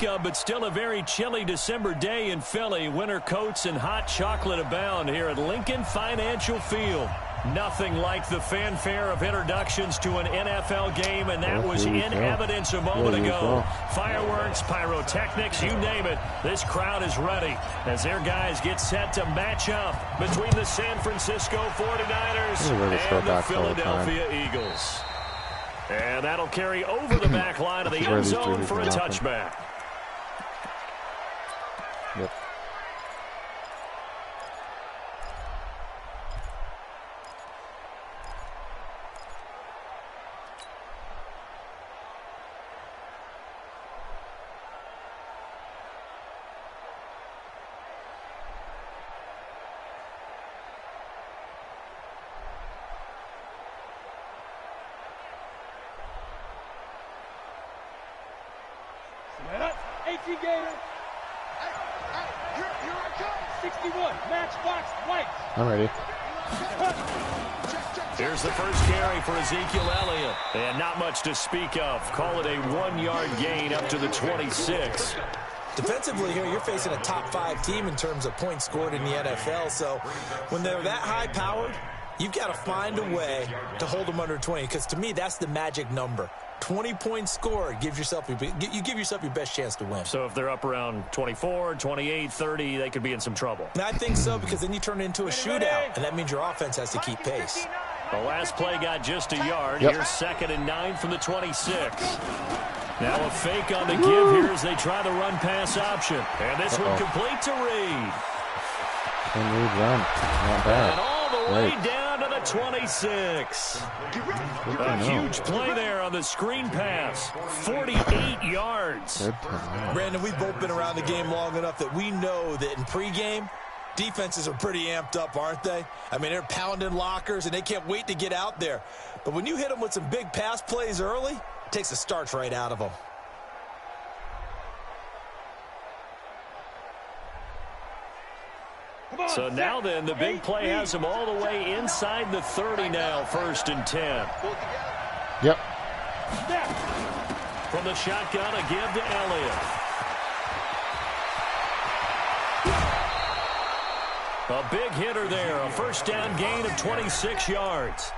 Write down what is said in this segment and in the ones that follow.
But still a very chilly December day in Philly. Winter coats and hot chocolate abound here at Lincoln Financial Field. Nothing like the fanfare of introductions to an NFL game, and that was in evidence a moment ago. Fireworks, pyrotechnics, you name it. This crowd is ready as their guys get set to match up between the San Francisco 49ers and the Philadelphia Eagles. And that'll carry over the back line of the end zone for a touchback. Yep. I'm ready. Here's the first carry for Ezekiel Elliott. And not much to speak of. Call it a 1-yard gain up to the 26. Defensively here, you're facing a top-5 team in terms of points scored in the NFL. So when they're that high-powered, you've got to find a way to hold them under 20. Because to me, that's the magic number. 20 points scored, you give yourself your best chance to win. So if they're up around 24, 28, 30, they could be in some trouble. And I think so, because then you turn it into a shootout, and that means your offense has to keep pace. The last play got just a yard. Here's 2nd and 9 from the 26. Now a fake on the give here as they try the run-pass option. And this one complete to Reed. And Reed run. Not bad. And all the way down to the 26. A huge play there on the screen pass. 48 yards. Brandon, we've both been around the game long enough that we know that in pregame, defenses are pretty amped up, aren't they? I mean, they're pounding lockers, and they can't wait to get out there. But when you hit them with some big pass plays early, it takes the starch right out of them. So now then, the big play has them all the way inside the 30 now, 1st and 10. Yep. From the shotgun, a give to Elliott. A big hitter there, a first down gain of 26 yards.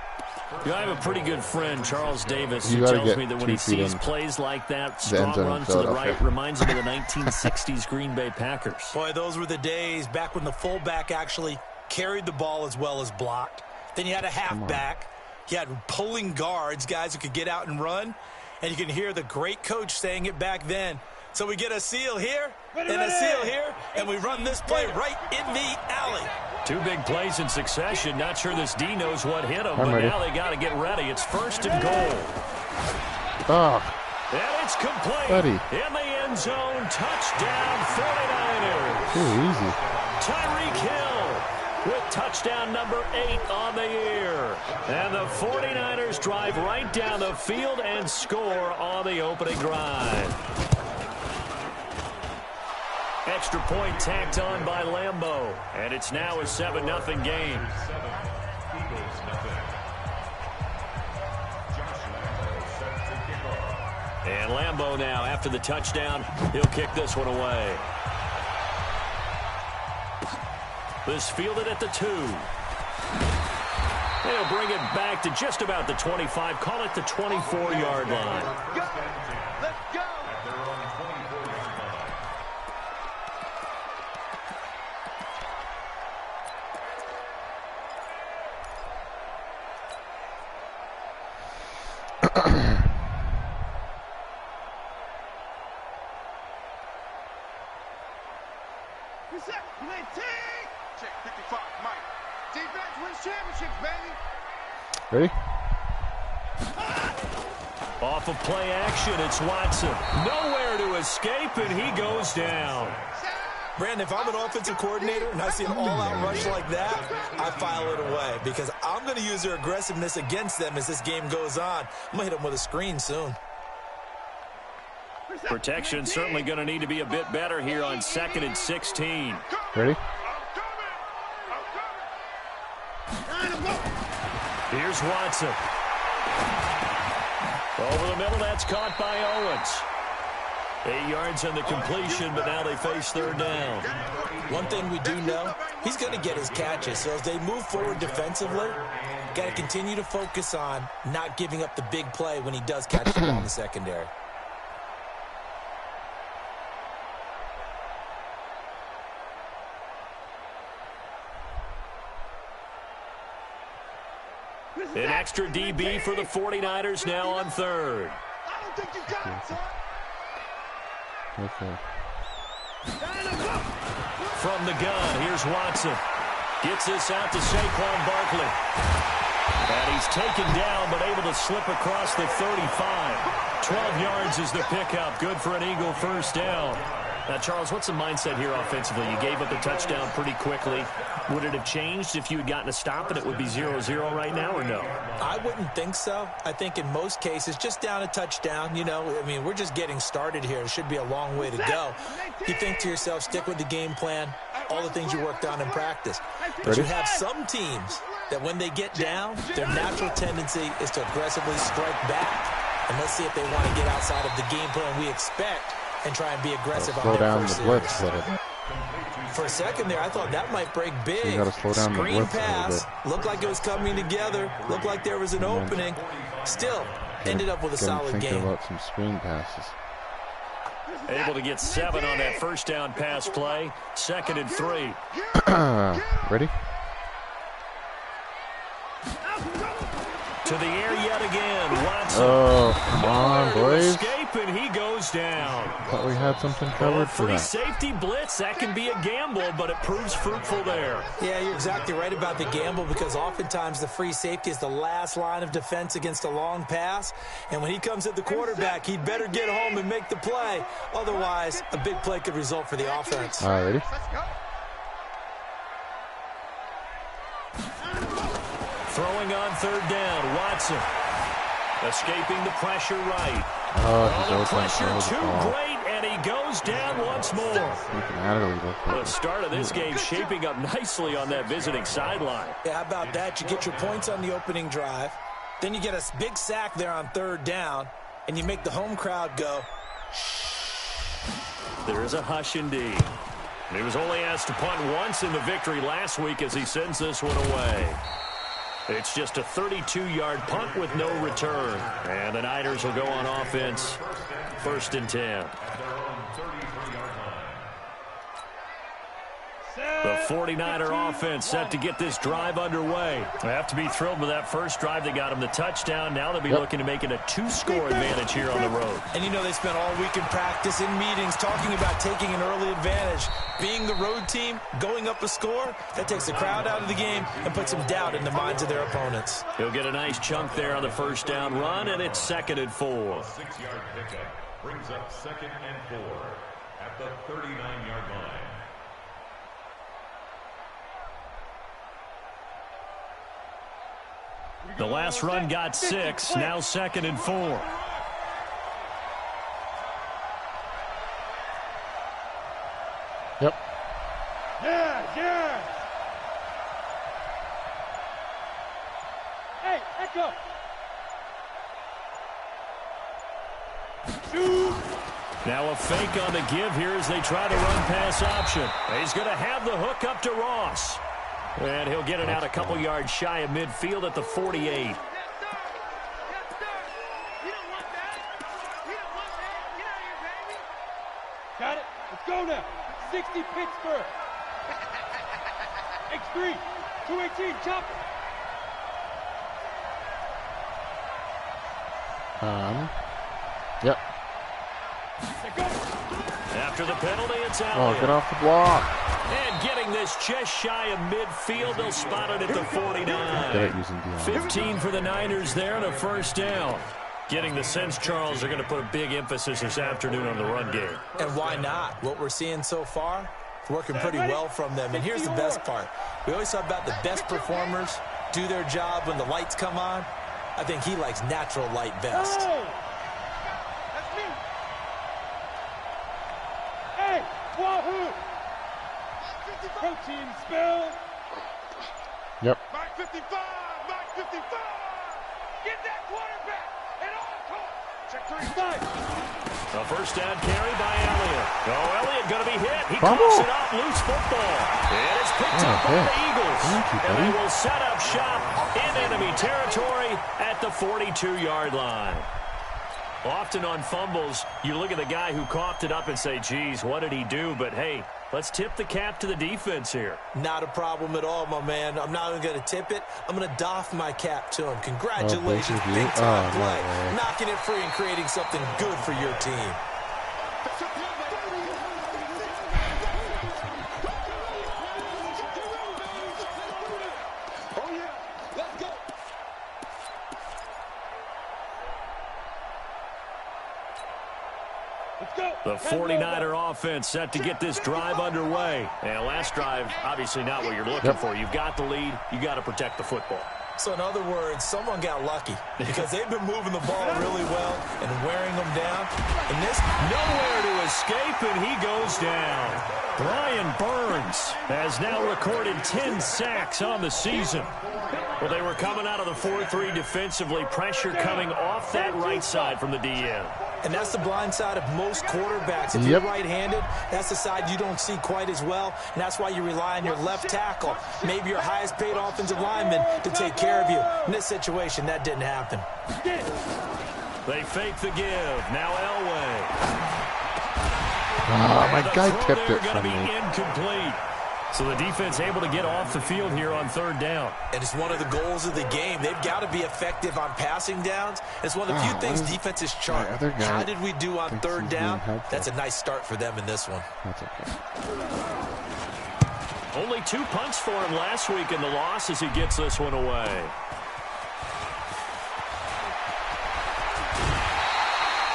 You know, I have a pretty good friend, Charles Davis, who tells me that when he sees plays like that, strong runs to the right, reminds him of the 1960s Green Bay Packers. Boy, those were the days back when the fullback actually carried the ball as well as blocked. Then you had a halfback. You had pulling guards, guys who could get out and run. And you can hear the great coach saying it back then. So we get a seal here and a seal here, and we run this play right in the alley. 2 big plays in succession. Not sure this D knows what hit him, but now they got to get ready. It's 1st and goal. And it's complete. In the end zone, touchdown 49ers. Too easy. Tyreek Hill with touchdown number 8 on the year. And the 49ers drive right down the field and score on the opening drive. Extra point tacked on by Lambeau. And it's now a 7-0 game. And Lambeau now, after the touchdown, he'll kick this one away. This fielded at the 2. They'll bring it back to just about the 25. Call it the 24-yard line. Let's go. Ready? Off of play action, it's Watson. Nowhere to escape, and he goes down. Brandon, if I'm an offensive coordinator and I see an all-out rush like that, I file it away because I'm going to use their aggressiveness against them as this game goes on. I'm going to hit them with a screen soon. Protection certainly going to need to be a bit better here on 2nd and 16. Ready? Here's Watson. Over the middle, that's caught by Owens. 8 yards on the completion, but now they face third down. One thing we do know, he's going to get his catches. So as they move forward defensively, got to continue to focus on not giving up the big play when he does catch the ball in the secondary. An extra DB for the 49ers now on third. I don't think you got it, son. Okay. From the gun, here's Watson. Gets this out to Saquon Barkley. And he's taken down, but able to slip across the 35. 12 yards is the pickup. Good for an Eagle first down. Now, Charles, what's the mindset here offensively? You gave up a touchdown pretty quickly. Would it have changed if you had gotten a stop and it would be 0-0 right now, or no? I wouldn't think so. I think in most cases, just down a touchdown, you know, I mean, we're just getting started here. It should be a long way to go. You think to yourself, stick with the game plan, all the things you worked on in practice. But you have some teams that when they get down, their natural tendency is to aggressively strike back. And let's see if they want to get outside of the game plan we expect and try and be aggressive on their first series. For a second there, I thought that might break big. You gotta slow down Screen the blitz pass. Looked like it was coming together. Looked like there was an opening. Still, ended up with a solid game. About some screen passes. Able to get 7 on that first down pass play. 2nd and 3. Ready? To the air yet again. Watson. Oh, come on, boys. Escape, and he goes down. Thought we had something covered for Free that. safety blitz, that can be a gamble, but it proves fruitful there. Yeah, you're exactly right about the gamble because oftentimes the free safety is the last line of defense against a long pass. And when he comes at the quarterback, he'd better get home and make the play. Otherwise, a big play could result for the offense. All right, ready? Throwing on third down, Watson. Escaping the pressure right. Oh, the pressure too great, and he goes down once more. The start of this game shaping up nicely on that visiting sideline. Yeah, how about that? You get your points on the opening drive. Then you get a big sack there on third down, and you make the home crowd go. There is a hush indeed. He was only asked to punt once in the victory last week as he sends this one away. It's just a 32-yard punt with no return. And the Niners will go on offense. 1st and 10. The 49er offense set to get this drive underway. They have to be thrilled with that first drive. They got them the touchdown. Now they'll be looking to make it a 2-score advantage here on the road. And you know they spent all week in practice, in meetings, talking about taking an early advantage. Being the road team, going up a score, that takes the crowd out of the game and puts some doubt in the minds of their opponents. He'll get a nice chunk there on the first down run, and it's 2nd and 4. 6-yard pickup brings up 2nd and 4 at the 39-yard line. The last run got 6, now 2nd and 4. Yep. Yeah. Hey, echo. Now a fake on the give here as they try to run pass option. He's going to have the hook up to Ross. And he'll get it out a couple yards shy of midfield at the 48. Got it. Let's go now. 60 Pittsburgh. X3. 218. Chop. Yep. After the penalty, it's out. Oh, get off the block. And getting this just shy of midfield, they'll spot it at the 49. 15 for the Niners there and a first down. Getting the sense, Charles, they're going to put a big emphasis this afternoon on the run game. And why not? What we're seeing so far, working pretty well from them. And here's the best part. We always talk about the best performers do their job when the lights come on. I think he likes natural light best. That's me. Hey, Wahoo! Protein spill. Yep. Mark 55. Get that quarterback at all costs. A first down carry by Elliott. Oh, Elliott going to be hit. He Fumble. coughs it up. Loose football. It is picked up by the Eagles. And they will set up shop in enemy territory at the 42-yard line. Often on fumbles, you look at the guy who coughed it up and say, geez, what did he do? But, hey, let's tip the cap to the defense here. Not a problem at all, my man. I'm not even going to tip it. I'm going to doff my cap to him. Congratulations, big-time play. Knocking it free and creating something good for your team. The 49er offense set to get this drive underway. And last drive, obviously not what you're looking for. You've got the lead. You got to protect the football. So in other words, someone got lucky because they've been moving the ball really well and wearing them down. And this, nowhere to escape, and he goes down. Brian Burns has now recorded 10 sacks on the season. Well, they were coming out of the 4-3 defensively, pressure coming off that right side from the DN. And that's the blind side of most quarterbacks. If you're right-handed, that's the side you don't see quite as well, and that's why you rely on your left tackle, maybe your highest-paid offensive lineman, to take care of you. In this situation, that didn't happen. They fake the give. Now Elway. Oh, my guy tipped it from me. Incomplete. So the defense able to get off the field here on third down. And it's one of the goals of the game. They've got to be effective on passing downs. It's one of the few things defenses chart. How did we do on third down? That's a nice start for them in this one. That's okay. Only 2 punts for him last week in the loss as he gets this one away.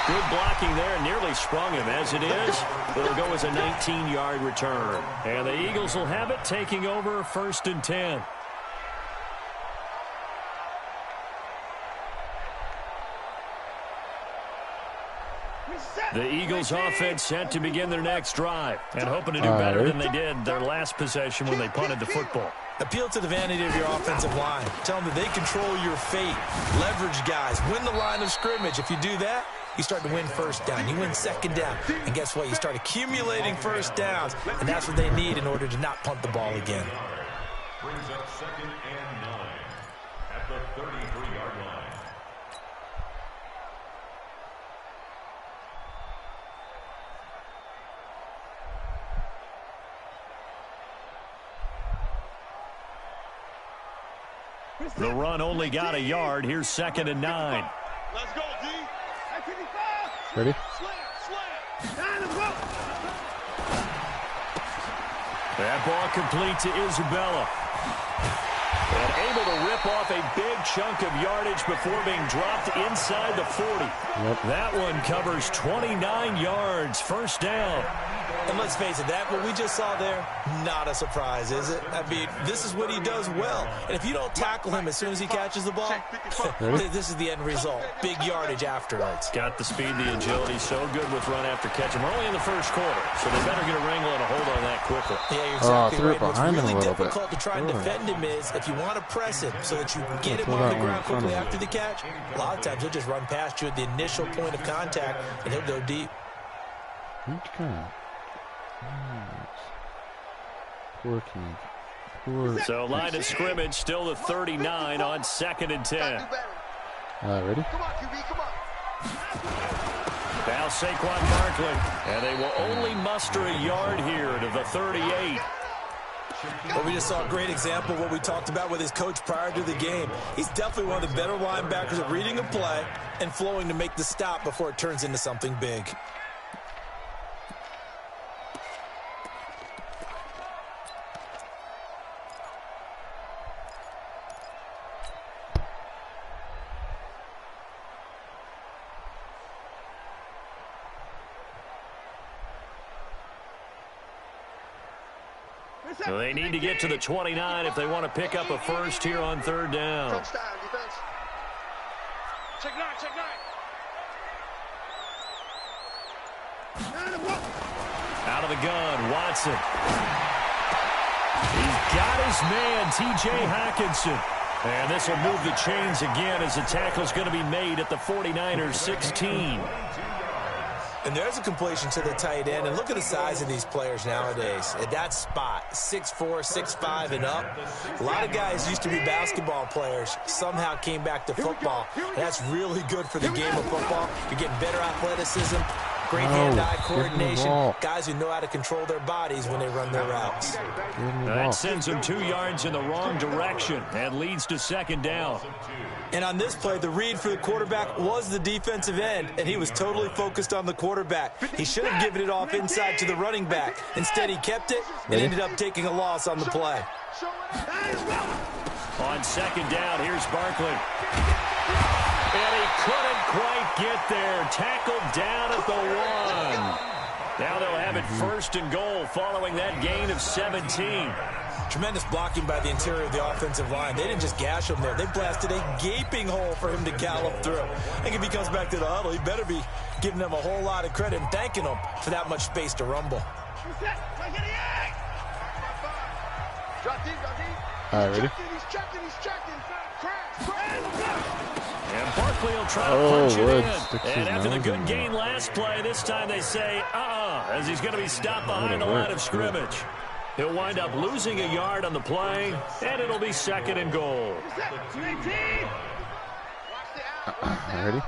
Good blocking there, nearly sprung him. As it is, it'll go as a 19-yard return. And the Eagles will have it, taking over 1st and 10. The Eagles offense set to begin their next drive and hoping to do better than they did their last possession when they punted the football. Appeal to the vanity of your offensive line. Tell them that they control your fate. Leverage guys. Win the line of scrimmage. If you do that, you start to win first down. You win second down. And guess what? You start accumulating first downs. And that's what they need in order to not punt the ball again. Brings up 2nd and 9 at the 33-yard line. The run only got a yard. Here's 2nd and 9. Let's go, D. Ready? That ball complete to Isabella. And able to rip off a big chunk of yardage before being dropped inside the 40. That one covers 29 yards. First down. And let's face it, that what we just saw there, not a surprise, is it? I mean, this is what he does well. And if you don't tackle him as soon as he catches the ball, this is the end result. Big yardage afterwards. Got the speed, the agility, so good with run after catch. And we're only in the first quarter, so they better get a wrangle and a hold on that quickly. Yeah, you're exactly right. What's really him difficult to try and defend him is if you want to press him so that you can get him on the ground quickly after the catch, a lot of times he'll just run past you at the initial point of contact, and he'll go deep. So line of scrimmage still the 39 on 2nd and 10. Ready? Come on, QB, come on. Now Saquon Barkley, and they will only muster a yard here to the 38. Well, we just saw a great example of what we talked about with his coach prior to the game. He's definitely one of the better linebackers at reading a play and flowing to make the stop before it turns into something big. So they need to get to the 29 if they want to pick up a first here on third down. Touchdown, defense. Check 9, check 9. Out of the gun, Watson. He's got his man, T.J. Hockenson. And this will move the chains again as the tackle's going to be made at the 49ers 16. And there's a completion to the tight end. And look at the size of these players nowadays. At that spot, 6'4", 6'5", and up. A lot of guys used to be basketball players, somehow came back to football. And that's really good for the game of football. You're getting better athleticism, great hand-eye coordination, guys who know how to control their bodies when they run their routes. That sends them 2 yards in the wrong direction and leads to second down. And on this play, the read for the quarterback was the defensive end, and he was totally focused on the quarterback. He should have given it off inside to the running back. Instead, he kept it and ended up taking a loss on the play. On second down, here's Barkley. And he couldn't quite get there. Tackled down at the 1. Now they'll have it first and goal following that gain of 17. Tremendous blocking by the interior of the offensive line. They didn't just gash him there. They blasted a gaping hole for him to gallop through. I think if he comes back to the huddle, he better be giving them a whole lot of credit and thanking them for that much space to rumble. All right, ready? And Barkley will try to punch it in. And after the good gain last play, this time they say, as he's going to be stopped behind the line of scrimmage. He'll wind up losing a yard on the play, and it'll be second and goal. Ready?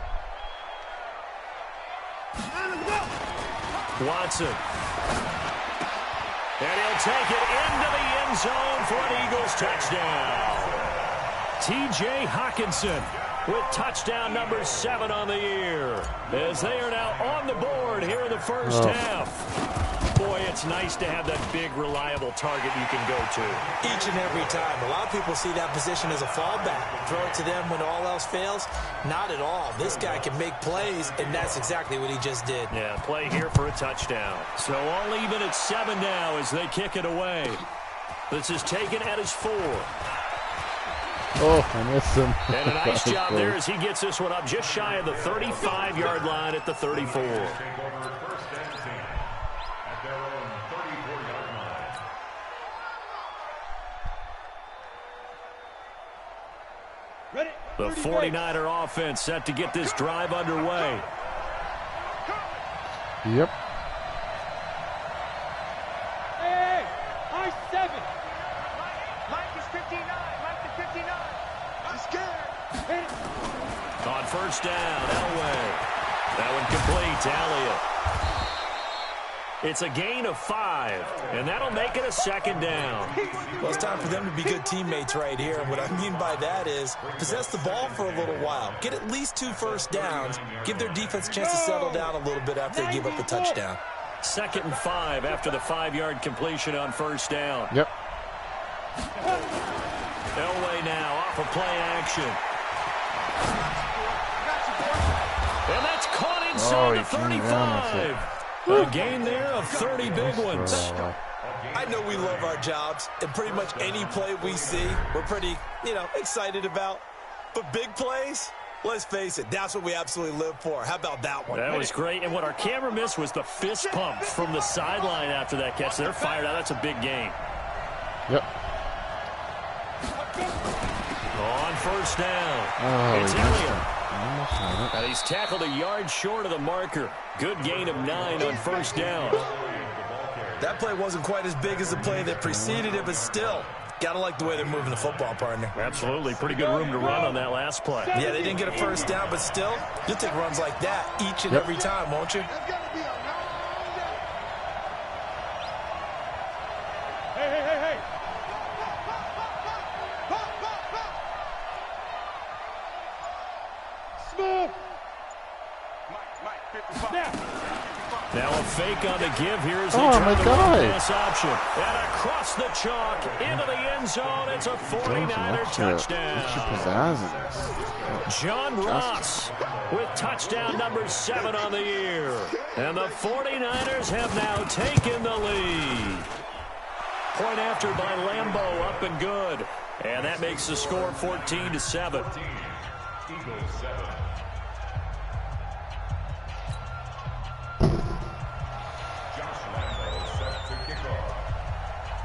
Watson. And he'll take it into the end zone for an Eagles touchdown. T.J. Hawkinson with touchdown number 7 on the year, as they are now on the board here in the first half. Boy, it's nice to have that big, reliable target you can go to. Each and every time. A lot of people see that position as a fallback. Throw it to them when all else fails. Not at all. This guy can make plays, and that's exactly what he just did. Yeah, play here for a touchdown. So all even at 7 now as they kick it away. This is taken at his 4. Oh, I missed him. And a nice job there as he gets this one up just shy of the 35-yard line at the 34. The 49er offense set to get this drive underway. Yep. Hey, high 7. Mike is 59. Mike is 59. I'm scared. Hit it. On first down, Elway. That one complete to Elliott. It's a gain of 5, and that'll make it a second down. Well, it's time for them to be good teammates right here. And what I mean by that is possess the ball for a little while. Get at least 2 first downs. Give their defense a chance to settle down a little bit after they give up a touchdown. 2nd and 5 after the 5-yard completion on first down. Yep. Elway now off of play action. And that's caught inside the 35. A gain there of 30 big ones. I know we love our jobs, and pretty much any play we see, we're pretty, excited about. But big plays, let's face it, that's what we absolutely live for. How about that one? That was great. And what our camera missed was the fist pump from the sideline after that catch. They're fired out. That's a big gain. Yep. On first down. Oh, it's he Elliott. And he's tackled a yard short of the marker. Good gain of 9 on first down. That play wasn't quite as big as the play that preceded it, but still, gotta like the way they're moving the football, partner. Absolutely. Pretty good room to run on that last play. Yeah, they didn't get a first down, but still, you'll take runs like that each and every time, won't you? Hey. Smooth. Mike, 55. Now a fake on the give here as they try the pass option. And across the chalk into the end zone. It's a 49er touchdown. John Ross with touchdown number 7 on the year. And the 49ers have now taken the lead. Point after by Lambeau, up and good. And that makes the score 14-7. Eagles 7.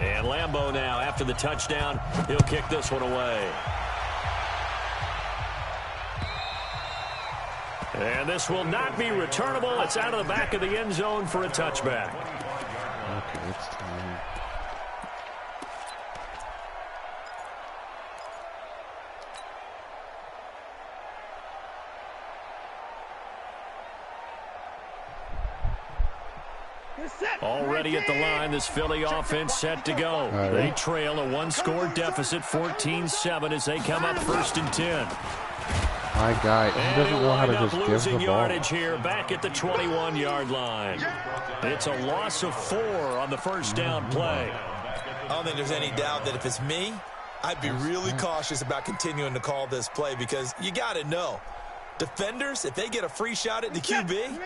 And Lambeau now, after the touchdown, he'll kick this one away. And this will not be returnable. It's out of the back of the end zone for a touchback. Okay, it's time. Already at the line, this Philly offense set to go. They trail a one-score deficit, 14-7, as they come up 1st and 10. My guy, he doesn't know how to just give losing the ball. yardage here, back at the 21-yard line. It's a loss of 4 on the first down play. I don't think there's any doubt that if it's me, I'd be really cautious about continuing to call this play because you got to know. Defenders, if they get a free shot at the QB,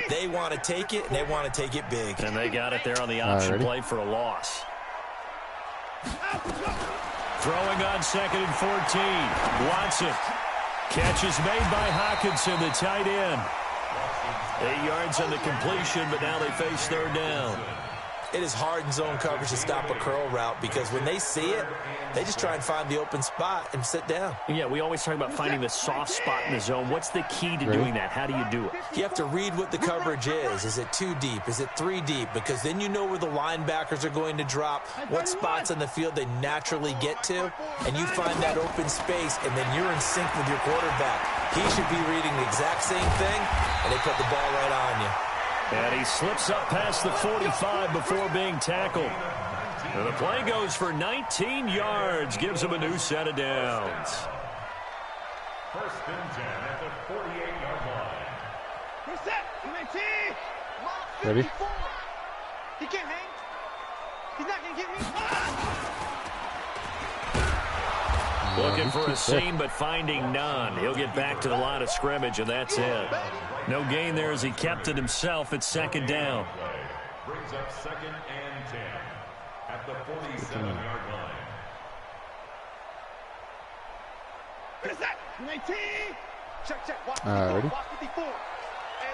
they want to take it, and they want to take it big. And they got it there on the option play for a loss. Throwing on 2nd and 14. Watson. Catch is made by Hawkinson, the tight end. 8 yards on the completion, but now they face 3rd down. It is hard in zone coverage to stop a curl route because when they see it, they just try and find the open spot and sit down. Yeah, we always talk about finding the soft spot in the zone. What's the key to doing that? How do you do it? You have to read what the coverage is. Is it 2 deep? Is it 3 deep? Because then you know where the linebackers are going to drop, what spots on the field they naturally get to, and you find that open space, and then you're in sync with your quarterback. He should be reading the exact same thing, and they put the ball right on you. And he slips up past the 45 before being tackled. And the play goes for 19 yards, gives him a new set of downs. 1st and 10 at the 48-yard line. Who's that? 19. Ready? He can't hang. He's not going to get me. Looking for a seam, but finding none. He'll get back to the line of scrimmage, and that's it. No gain there as he kept it himself at 2nd down. Brings up 2nd and 10 at the 47-yard line. What is that? 19. Check. Watch ready? Watch 54. And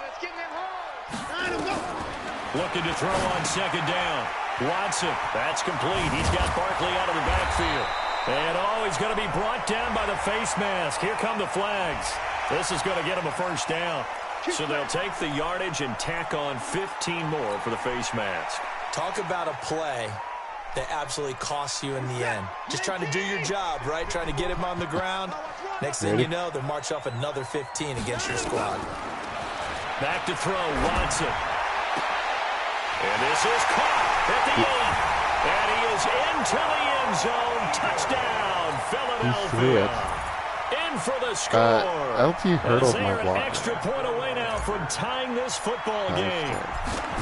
let's get him home. I don't know. Looking to throw on 2nd down. Watson, that's complete. He's got Barkley out of the backfield. And he's going to be brought down by the face mask. Here come the flags. This is going to get him a 1st down. So they'll take the yardage and tack on 15 more for the face mask. Talk about a play that absolutely costs you in the end. Just trying to do your job, right? Trying to get him on the ground. Next thing you know, they'll march off another 15 against your squad. Back to throw, Watson. And this is caught at the 8. And he is into the end zone. Touchdown, Philadelphia. In for the score. LT hurdled my block. They're an extra point away now from tying this football game.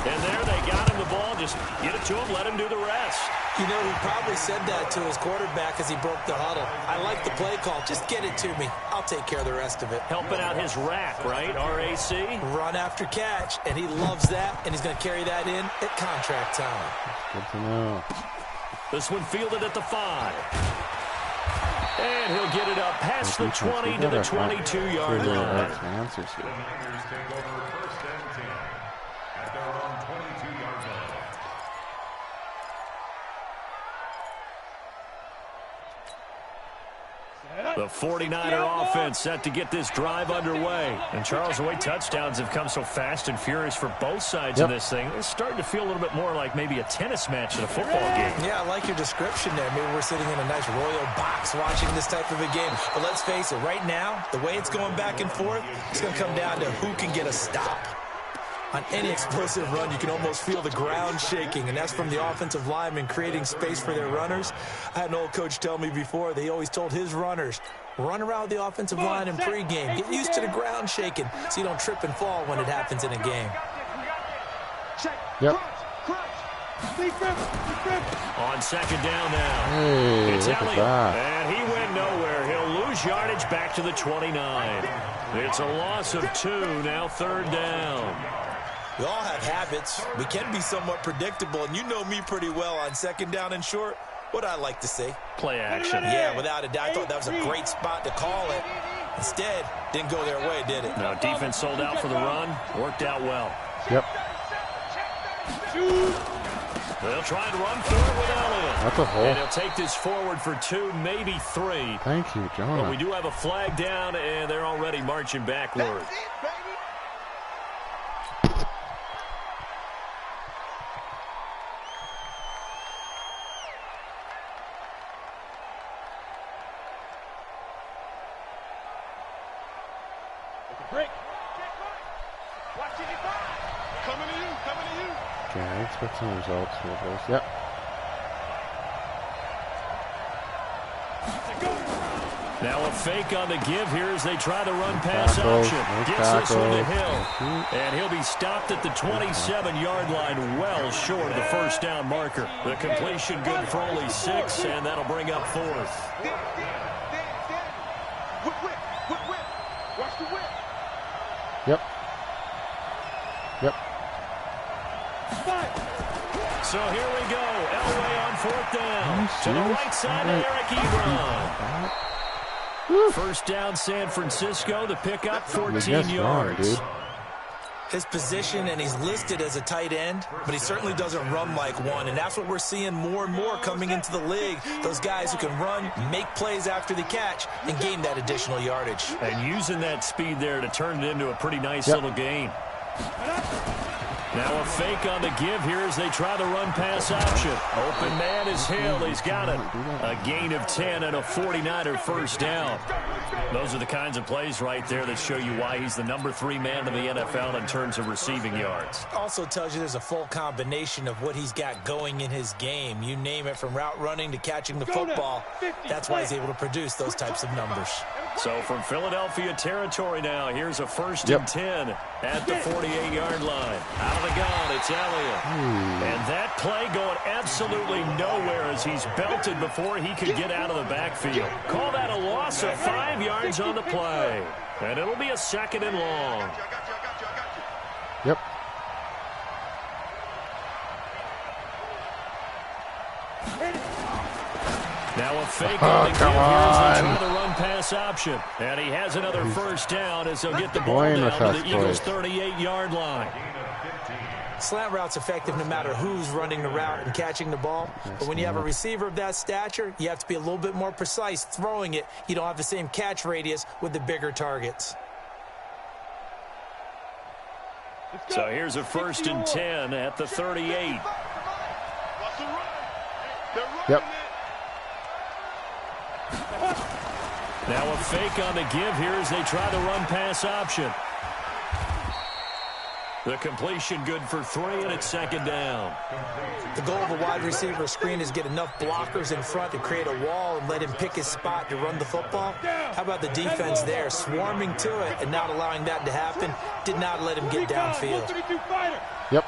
And there they got him the ball. Just get it to him, let him do the rest. You know, he probably said that to his quarterback as he broke the huddle. I like the play call. Just get it to me. I'll take care of the rest of it. Helping out his rack, right? RAC? Run after catch. And he loves that, and he's going to carry that in at contract time. Good to know. This one fielded at the 5. And he'll get it up past the 20 to the 22-yard line. Answers here. The Niners take over 1st and 10 at their own 22-yard line. The 49er offense set to get this drive underway. And Charles, the way touchdowns have come so fast and furious for both sides of this thing, it's starting to feel a little bit more like maybe a tennis match than a football game. Yeah, I like your description there. Maybe we're sitting in a nice royal box watching this type of a game. But let's face it, right now, the way it's going back and forth, it's going to come down to who can get a stop. On any explosive run, you can almost feel the ground shaking, and that's from the offensive linemen creating space for their runners. I had an old coach tell me before, they always told his runners, run around the offensive line in pregame. Get used to the ground shaking so you don't trip and fall when it happens in a game. Yep. On 2nd down now. Hey, it's look at Elliott, that. and he went nowhere. He'll lose yardage back to the 29. It's a loss of 2, now 3rd down. We all have habits. We can be somewhat predictable, and you know me pretty well on 2nd down and short. What I like to see. Play action. Yeah, without a doubt. I thought that was a great spot to call it. Instead, didn't go their way, did it? No, defense sold out for the run. Worked out well. Yep. They'll try and run through it with Elliott. That's a hole. And he'll take this forward for 2, maybe 3. Thank you, Jonah. But we do have a flag down, and they're already marching backward. Break. Coming to you. Coming to you. Okay, I expect some results for this. Yep. Now a fake on the give here as they try to run pass Tackles, option. no Gets this one to tackles. Hill. And he'll be stopped at the 27-yard line, well short of the first down marker. The completion good for only 6, and that'll bring up 4th. Watch the whip. Yep. Yep. So here we go. Elway on 4th down. To the right side of Eric Ebron. First down, San Francisco. The pickup, 14 yards. His position, and he's listed as a tight end, but he certainly doesn't run like one, and that's what we're seeing more and more coming into the league. Those guys who can run, make plays after the catch, and gain that additional yardage. And using that speed there to turn it into a pretty nice little gain. Now a fake on the give here as they try the run pass option. Open man is Hill. He's got it. A gain of 10 and a 49er first down. Those are the kinds of plays right there that show you why he's the number 3 man in the NFL in terms of receiving yards. Also tells you there's a full combination of what he's got going in his game. You name it, from route running to catching the football. That's why he's able to produce those types of numbers. So from Philadelphia territory now, here's a 1st and 10 at the 48-yard line. Out of the gun, it's Elliott. And that play going absolutely nowhere as he's belted before he could get out of the backfield. Call that a loss of 5 yards on the play. And it'll be a 2nd and long. Yep. Now a fake on the give here as they try the run pass option. And he has another first down as he'll get the ball down to the Eagles' 38-yard line. Slant route's effective no matter who's running the route and catching the ball. But when you have a receiver of that stature, you have to be a little bit more precise throwing it. You don't have the same catch radius with the bigger targets. So here's a 1st and 10 at the 38. Yep. Now a fake on the give here as they try the run pass option. The completion good for 3, and it's 2nd down. The goal of a wide receiver screen is get enough blockers in front to create a wall and let him pick his spot to run the football. How about the defense there, swarming to it and not allowing that to happen? Did not let him get downfield. Yep.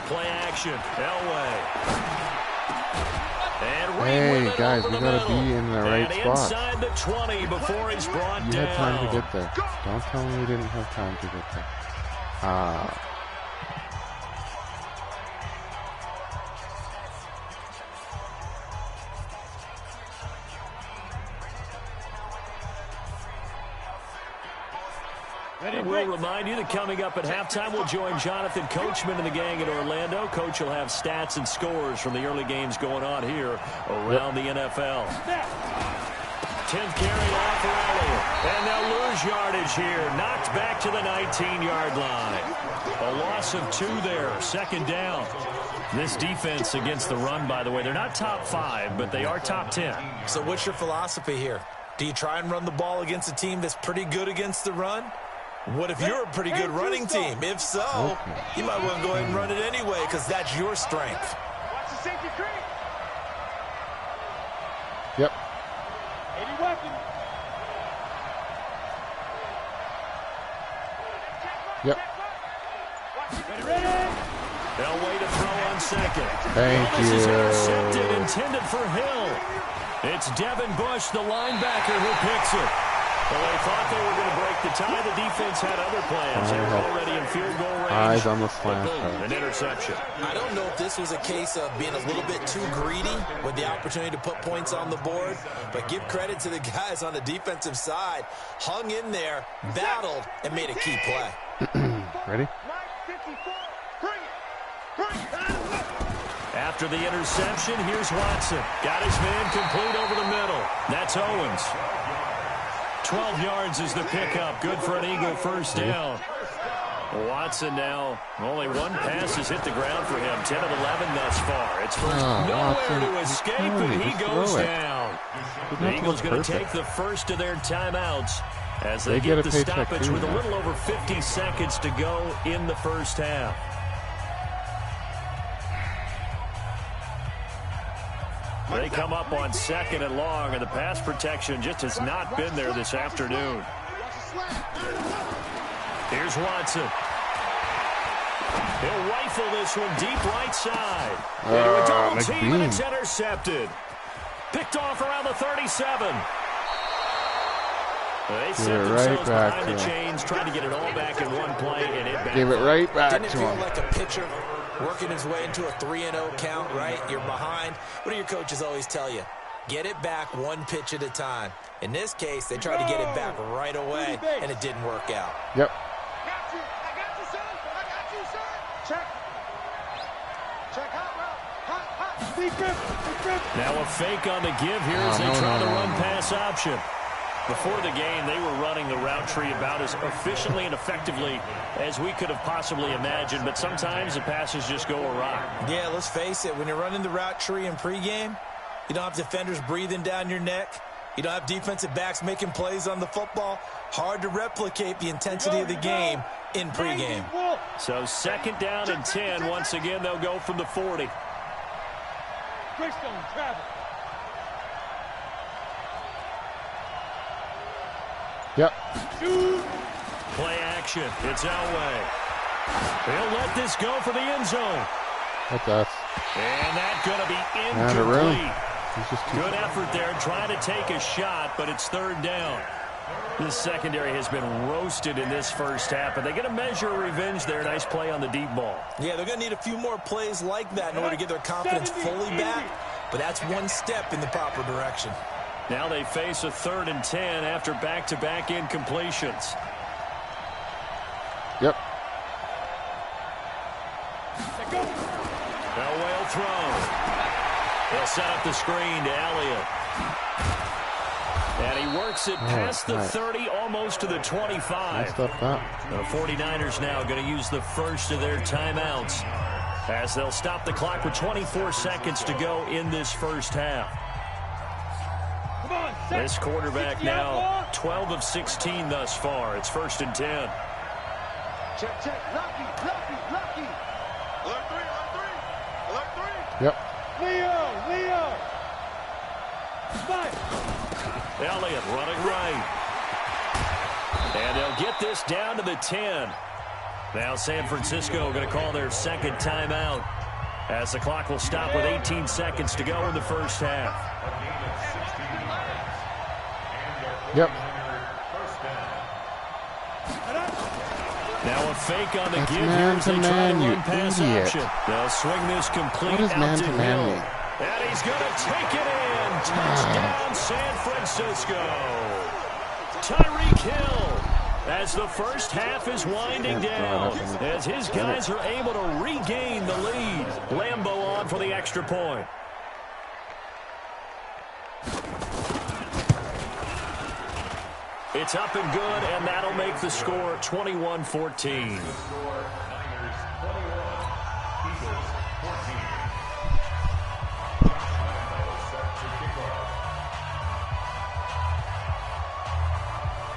Play action, Elway. Hey, guys, we gotta be in the right spot. Inside the 20 before he's brought down. You had time to get there. Don't tell me you didn't have time to get there. And we'll remind you that coming up at halftime, we'll join Jonathan Coachman and the gang in Orlando. Coach will have stats and scores from the early games going on here around the NFL. 10th carry off for Elliott. And they'll lose yardage here. Knocked back to the 19-yard line. A loss of 2 there. 2nd down. This defense against the run, by the way, they're not top 5, but they are top 10. So what's your philosophy here? Do you try and run the ball against a team that's pretty good against the run? What if you're a pretty good running team? If so, you might want to go ahead and run it anyway because that's your strength. Watch the safety creep. Yep. 80 weapon. Yep. Ready. Elway to throw on 2nd. Thank This is you. intercepted, intended for Hill. It's Devin Bush, the linebacker, who picks it. Well, they thought they were going to break the tie. The defense had other plans. They were already in field goal range. Eyes on the slant. Boom, an interception. I don't know if this was a case of being a little bit too greedy with the opportunity to put points on the board, but give credit to the guys on the defensive side. Hung in there, battled, and made a key play. Ready? After the interception, here's Watson. Got his man complete over the middle. That's Owens. 12 yards is the pickup. Good for an Eagle first down. Watson now, only one pass has hit the ground for him. 10 of 11 thus far. It's first, nowhere Watson, to escape, and he goes it. down. The Eagles going to take the first of their timeouts as they get get a the paycheck stoppage too, with a man. little over 50 seconds to go in the first half. They come up on 2nd and long, and the pass protection just has not been there this afternoon. Here's Watson. He'll rifle this one deep right side. Into a double team, and it's intercepted. Picked off around the 37. They set themselves behind the chains, trying to get it all back in one play, and it back. Give it right back Didn't it to feel him. like a pitcher working his way into a 3-0 count, right? You're behind. What do your coaches always tell you? Get it back one pitch at a time. In this case, they tried to get it back right away, and it didn't work out. Yep. I got you, son. I got you, son. Check. Check hot route. Hot. Deep grip. Now a fake on the give here as they try the run-pass option. Before the game, they were running the route tree about as efficiently and effectively as we could have possibly imagined, but sometimes the passes just go awry. Yeah, let's face it. When you're running the route tree in pregame, you don't have defenders breathing down your neck. You don't have defensive backs making plays on the football. Hard to replicate the intensity of the game in pregame. So 2nd down and 10. Once again, they'll go from the 40. Greystone, travel. Yep. Play action. It's Elway. He'll let this go for the end zone. That's us. And that's going to be Out of room. incomplete. He's just too Good effort there, trying to take a shot, but it's 3rd down. This secondary has been roasted in this first half, but they're going to measure revenge there. Nice play on the deep ball. Yeah, they're going to need a few more plays like that in order to get their confidence fully back, but that's one step in the proper direction. Now they face a 3rd and 10 after back-to-back incompletions. Yep. Elway will throw. He'll set up the screen to Elliott. And he works it past the 30, almost to the 25. Messed up that. The 49ers now going to use the first of their timeouts as they'll stop the clock with 24 seconds to go in this first half. This quarterback now 12 of 16 thus far. It's 1st and 10. Check. Lucky. Alert three. Yep. Leo. Fight. Elliott running right. And they'll get this down to the 10. Now San Francisco going to call their 2nd timeout as the clock will stop with 18 seconds to go in the first half. Yep. Now a fake on the That's give here as they try man-to-man, to you run pass idiot. option. They'll swing this complete What does out to man-to-man Hill. mean? And he's going to take it in. Touchdown, San Francisco. Tyreek Hill as the first half is winding down as his guys are able to regain the lead. Lambeau on for the extra point. It's up and good, and that'll make the score 21-14.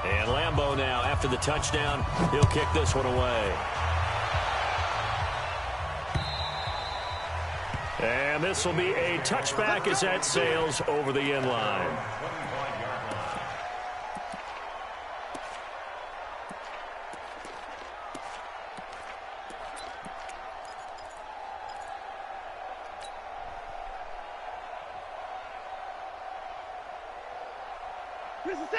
And Lambeau now, after the touchdown, he'll kick this one away. And this will be a touchback as that sails over the end line.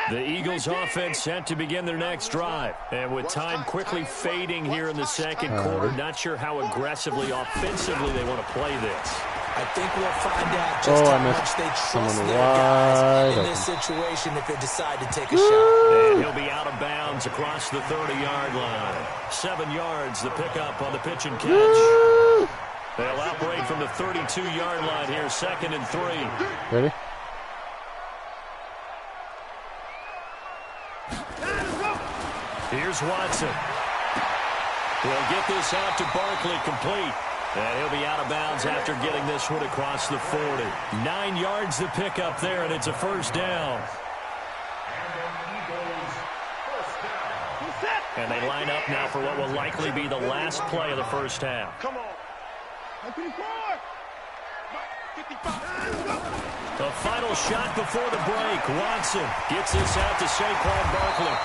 The Eagles offense set to begin their next drive. And with time quickly fading here in the second quarter, not sure how aggressively, offensively they want to play this. I think we'll find out just how much they trust their guys in this situation if they decide to take a shot. And he'll be out of bounds across the 30-yard line. 7 yards, the pickup on the pitch and catch. They'll operate from the 32-yard line here, 2nd and 3. Ready? Here's Watson. We'll get this out to Barkley, complete. And he'll be out of bounds after getting this one across the 40. 9 yards to pick up there, and it's a first down. And they line up now for what will likely be the last play of the first half. Come on. The final shot before the break. Watson gets this out to Saquon Barkley.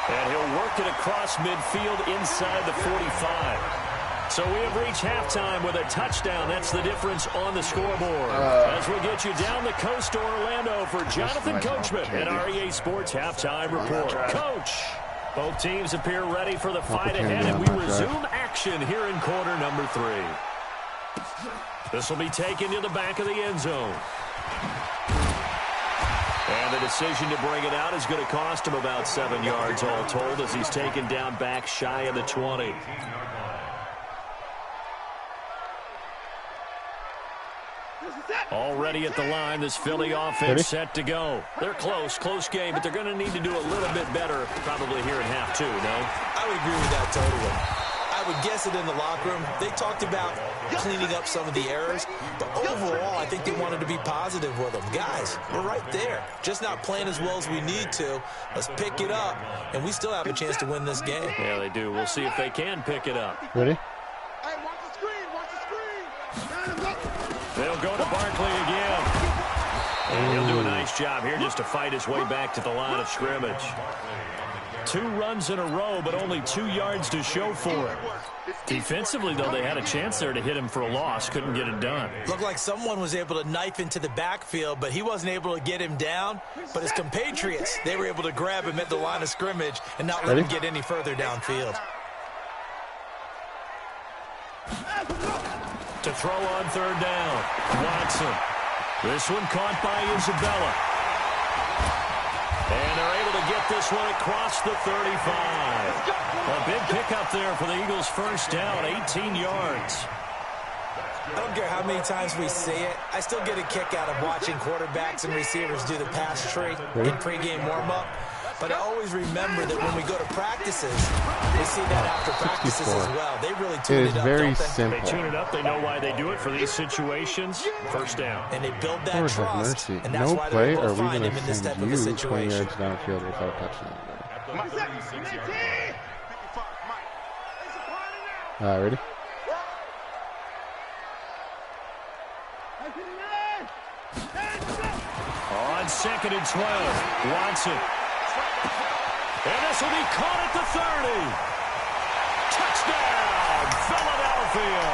And he'll work it across midfield inside the 45. So we have reached halftime with a touchdown. That's the difference on the scoreboard. As we'll get you down the coast to Orlando for Jonathan Coachman and our EA Sports Halftime Report. Coach, both teams appear ready for the fight ahead, and we resume action here in quarter number 3. This will be taken to the back of the end zone. And the decision to bring it out is going to cost him about 7 yards all told as he's taken down back shy of the 20. Already at the line, this Philly offense set to go. They're close game, but they're going to need to do a little bit better probably here in half 2, no? I would agree with that totally. I would guess it in the locker room. They talked about cleaning up some of the errors, but overall, I think they wanted to be positive with them. Guys, we're right there. Just not playing as well as we need to. Let's pick it up, and we still have a chance to win this game. Yeah, they do. We'll see if they can pick it up. Ready? Hey, watch the screen. Watch the screen. They'll go to Barkley again. And he'll do a nice job here just to fight his way back to the line of scrimmage. 2 runs in a row, but only 2 yards to show for it. Defensively, though, they had a chance there to hit him for a loss. Couldn't get it done. Looked like someone was able to knife into the backfield, but he wasn't able to get him down. But his compatriots, they were able to grab him at the line of scrimmage and not let him get any further downfield. To throw on third down, Watson. This one caught by Isabella. And they're able to get this one across the 35. A big pickup there for the Eagles' first down, 18 yards. I don't care how many times we see it. I still get a kick out of watching quarterbacks and receivers do the pass tree in pregame warm-up. But I always remember that when we go to practices, we see that after practices as well. They really tune it up, very don't they? simple. They tune it up. They know why they do it for these situations. First down. And they build that Lord trust. have mercy. And that's No why play, they're or able are to we find going him to in this type send of a you 20 situation. yards downfield without touching him? Ready? On 2nd and 12, Watson. And this will be caught at the 30. Touchdown, Philadelphia.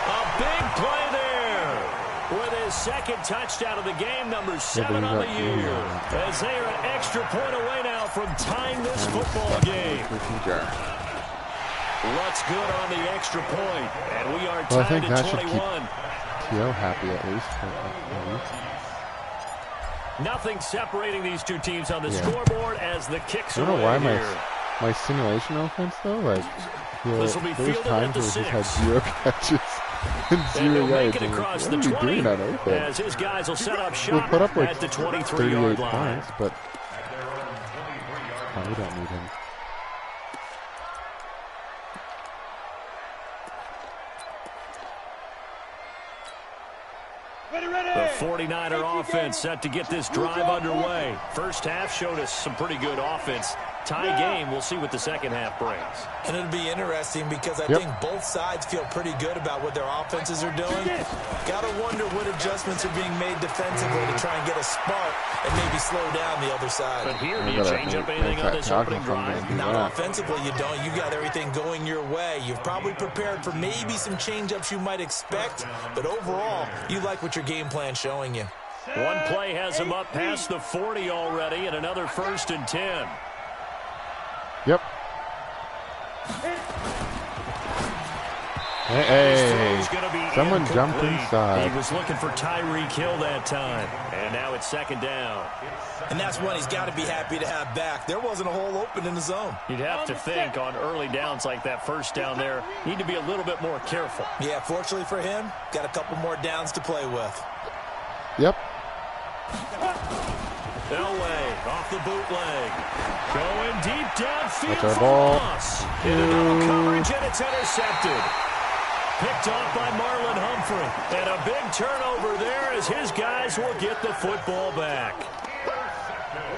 A big play there with his second touchdown of the game, number 7 on the year. As they are an extra point away now from tying this football game. Looks good on the extra point, and we are tied at 21. T.O. happy at least. Nothing separating these two teams on the scoreboard as the kicks are I don't know why here. my simulation offense though, like This will be there was fielded times at the where he 6. had 0 catches and And 0 he'll make yards. it across the What are we 20 doing on open? as his guys will set up We shop put up like at the 23-yard 38 line. points, but we don't need him. The 49er offense set to get this drive underway. First half showed us some pretty good offense. Tie game, we'll see what the second half brings. And it'll be interesting because I think both sides feel pretty good about what their offenses are doing. Got to wonder what adjustments are being made defensively to try and get a spark and maybe slow down the other side. But here, do you change up anything on this opening drive? Not offensively, you don't. You got everything going your way. You've probably prepared for maybe some change-ups you might expect, but overall, you like what your game plan's showing you. One play has him up past the 40 already, and another 1st and 10. Yep. Hey, someone jumped inside. He was looking for Tyreek Hill that time. And now it's 2nd down. And that's one he's got to be happy to have back. There wasn't a hole open in the zone. You'd have to think on early downs like that first down there, need to be a little bit more careful. Yeah, fortunately for him, got a couple more downs to play with. Yep. Elway off the bootleg. Going deep downfield That's our for ball. loss. Into double coverage, and it's intercepted. Picked off by Marlon Humphrey. And a big turnover there as his guys will get the football back.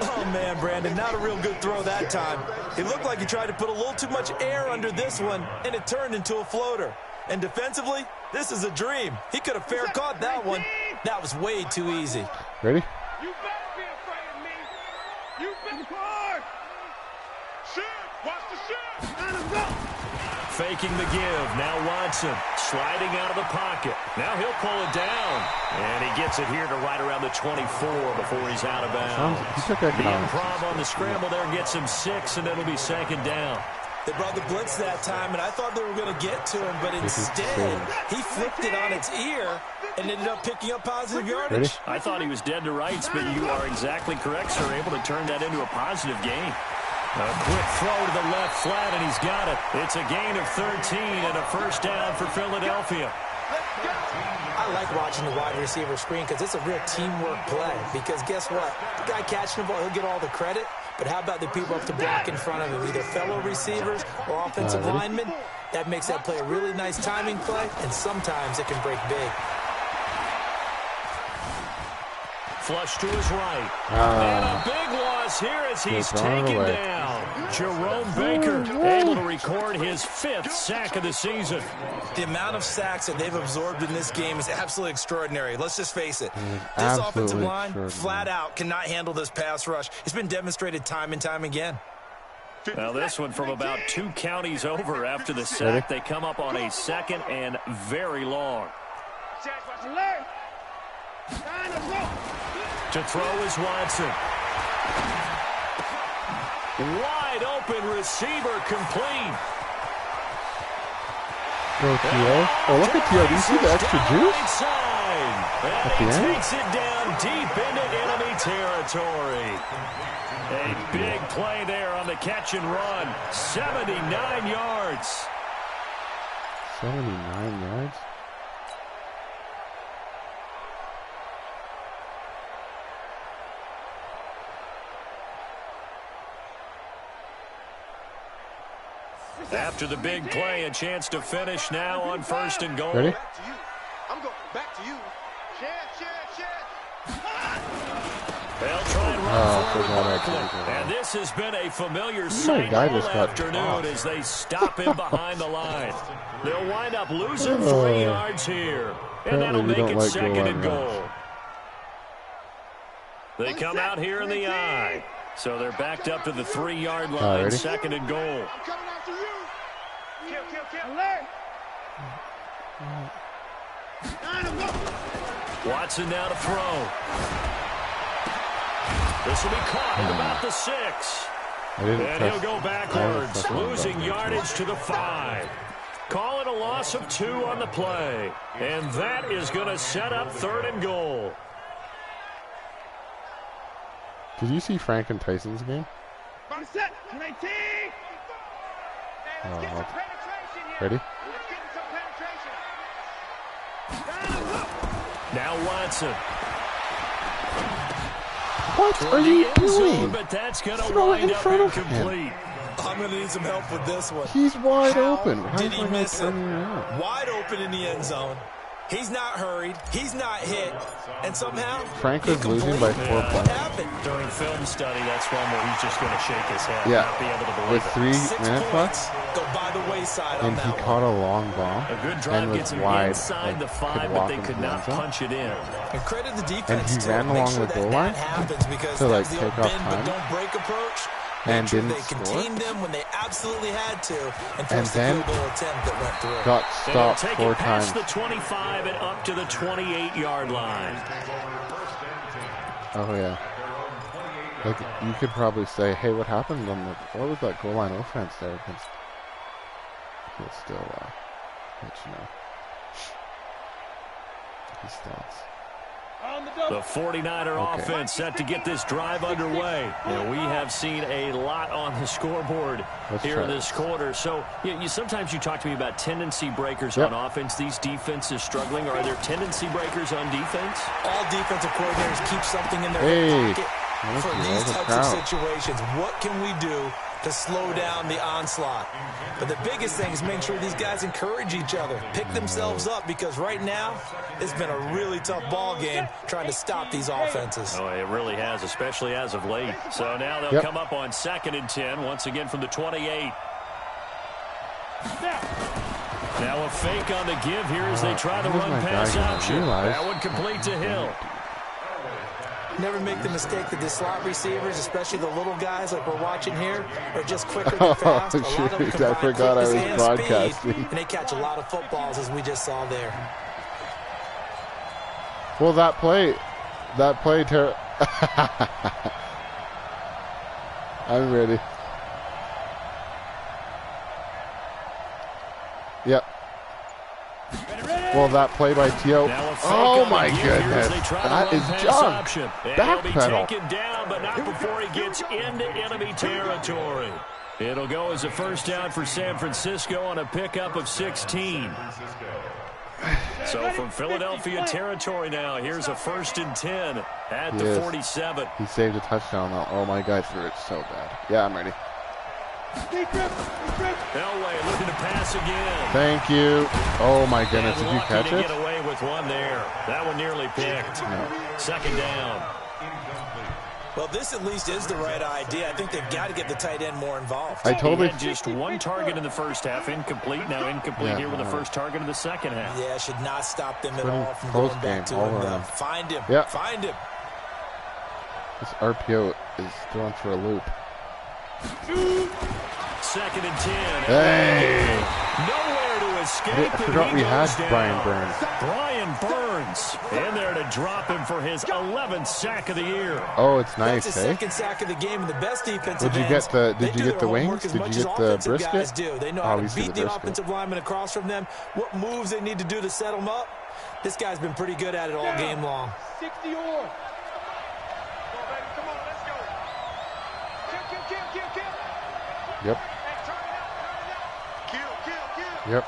Oh, man, Brandon, not a real good throw that time. It looked like he tried to put a little too much air under this one, and it turned into a floater. And defensively, this is a dream. He could have fair caught that one. That was way too easy. Ready? You better be afraid of me. You better guard. Shoot. Watch the shoot. Let him go. Faking the give. Now Watson sliding out of the pocket. Now he'll pull it down. And he gets it here to right around the 24 before he's out of bounds. He took The economics. improv on the scramble there gets him 6, and it'll be second down. They brought the blitz that time, and I thought they were going to get to him, but instead, he flipped it on its ear and ended up picking up positive yardage. Ready? I thought he was dead to rights, but you are exactly correct, sir. Able to turn that into a positive gain. A quick throw to the left flat, and he's got it. It's a gain of 13 and a first down for Philadelphia. I like watching the wide receiver screen because it's a real teamwork play. Because guess what? The guy catching the ball, he'll get all the credit. But how about the people up to block in front of him, either fellow receivers or offensive linemen? That makes that play a really nice timing play, and sometimes it can break big. Flush to his right. And a big loss here as he's taken down. Jerome Baker able to record his 5th sack of the season. The amount of sacks that they've absorbed in this game is absolutely extraordinary. Let's just face it. This offensive line, flat out, cannot handle this pass rush. It's been demonstrated time and time again. Now this one from about 2 counties over after the sack. They come up on a 2nd and very long. To throw is Watson. Wide open receiver complete. Go T.O. Oh, look at T.O. Do you see the extra juice? And he takes it down deep into enemy territory. A big play there on the catch and run. 79 yards. 79 yards? After the big play, a chance to finish now on 1st and goal. Ready? I'm going back to you. They'll try and run forward quickly. And this has been a familiar sight all afternoon as they stop him behind the line. They'll wind up losing 3 yards here. And that'll make it 2nd and goal. They come out here in the I. So they're backed up to the 3-yard line, 2nd and goal. I'm coming after you. Kill. Alert. Watson now to throw. This will be caught at about the 6. And he'll go backwards, losing yardage to the 5. Call it a loss of 2 on the play. And that is going to set up 3rd and goal. Did you see Frank and Tyson's game? Ready? Now Watson. What are you doing? But that's going to Throw it wind in up front of incomplete. I'm going to need some help with this one. He's wide open. How did he miss it? Wide open in the end zone. He's not hurried. He's not hit. And somehow, Frank was losing by 4 points. What happened? During film study, that's one where he's just going to shake his head. Yeah. Not be able to believe With it. 3 minutes left. Go by the wayside and he caught a long ball. A good drive gets him wide, inside the 5, but they could not punch it in. And credit the defense. And he ran along the goal line to like take off bend time. But don't break approach. And didn't they score. contained them when they absolutely had to, and then the field goal attempt that went through. Got stopped take 4 it past times. the 25 and up to the 28-yard line. Oh yeah. Like you could probably say, hey, what happened on the? What was that goal line offense there against? He'll still let you know his stats. The 49er offense set to get this drive underway. We have seen a lot on the scoreboard here in this quarter. So sometimes you talk to me about tendency breakers on offense. These defenses struggling. Are there tendency breakers on defense? All defensive coordinators keep something in their pocket. for these types of situations. What can we do to slow down the onslaught? But the biggest thing is make sure these guys encourage each other, pick themselves up, because right now it's been a really tough ball game trying to stop these offenses. Oh, it really has, especially as of late. So now they'll come up on 2nd and 10, once again from the 28. Now a fake on the give here as they try the run-pass option. That one complete to Hill. Never make the mistake that the slot receivers, especially the little guys like we're watching here, are just quicker than fast. I forgot I was broadcasting. And they catch a lot of footballs, as we just saw there. Well, that play, I'm ready. Yep. Well, that play by T.O. Oh, my goodness. That is junk. Backpedal. Taken down, but not before he gets into enemy territory. It'll go as a first down for San Francisco on a pickup of 16. So from Philadelphia territory now, here's a 1st and 10 at the 47. He saved a touchdown, though. Oh, my God, threw it so bad. Yeah, I'm ready. Elway looking to pass again. Thank you. Oh, my goodness. Did you catch it? Get away with one there. That one nearly picked. No. 2nd down. Well, this at least is the right idea. I think they've got to get the tight end more involved. He had just one target in the first half, incomplete. Now incomplete here with the first target in the second half. Yeah, should not stop them at all from going back to him. Find him. Yep. Find him. This RPO is thrown for a loop. 2nd and 10. Hey! Nowhere to escape. I forgot we had Brian Burns. Brian Burns in there to drop him for his 11th sack of the year. Oh, it's nice, That's his second sack of the game, and the best defensive Did you get the wings? Did you get the brisket? They know how to beat the offensive lineman across from them, what moves they need to do to set them up. This guy's been pretty good at it all game long. 60-yard. Yep. Yep.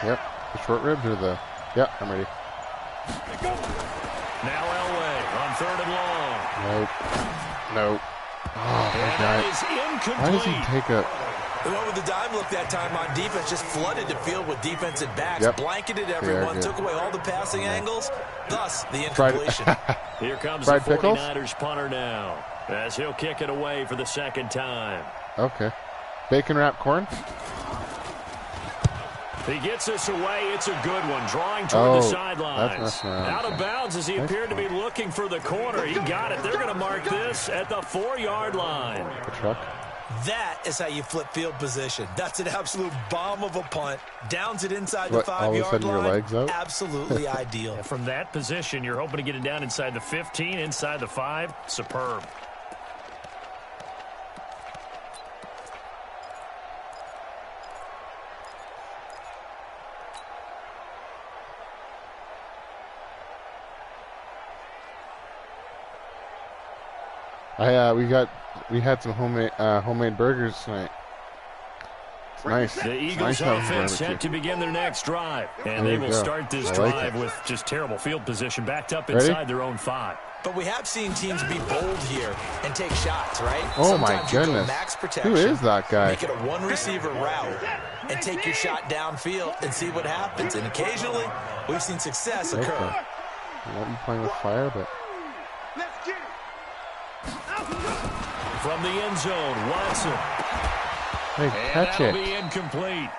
Yep. The short ribs or the... Yep, I'm ready. Now Elway on 3rd and long. Nope. Oh, my God. Why does he take a... The one with the dime look that time on defense just flooded the field with defensive backs, blanketed everyone, took away all the passing angles, thus the incompletion. Here comes the 49ers punter now, as he'll kick it away for the 2nd time. Okay. Bacon wrap corn? He gets this away. It's a good one. Drawing toward the sidelines. Out of bounds as he appeared to be looking for the corner. He got it. They're going to mark this at the 4-yard line. The truck. That is how you flip field position. That's an absolute bomb of a punt. Downs it inside the 5-yard line. Your legs out? Absolutely ideal. From that position, you're hoping to get it down inside the 15, inside the 5. Superb. We had some homemade burgers tonight. It's nice. The Eagles offense set to begin their next drive, and they will start this drive with just terrible field position, backed up inside their own 5. But we have seen teams be bold here and take shots, right? Oh, my goodness. Max protection, who is that guy? Make it a one-receiver route and take your shot downfield and see what happens. And occasionally, we've seen success occur. I won't be playing with fire, but... Let's get it. From the end zone, Watson. Hey, catch it. That'll be incomplete.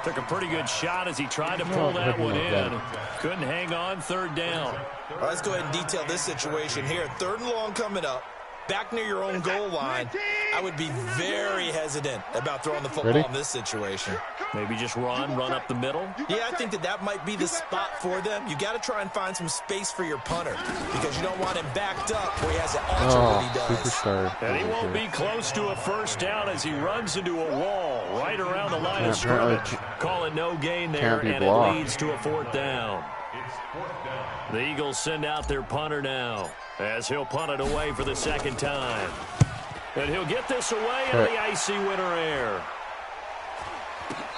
Took a pretty good shot as he tried to pull that one in. Couldn't hang on. 3rd down. All right, let's go ahead and detail this situation here. 3rd and long coming up. Back near your own goal line. I would be very hesitant about throwing the football in this situation. Maybe just run up the middle. Yeah, I think that might be the spot for them. You got to try and find some space for your punter because you don't want him backed up where he has to alter what he does. Superstar. And he won't be close to a first down as he runs into a wall right around the line of scrimmage. Call it no gain there, and it leads to a 4th down. The Eagles send out their punter now as he'll punt it away for the 2nd time. And he'll get this away on the icy winter air.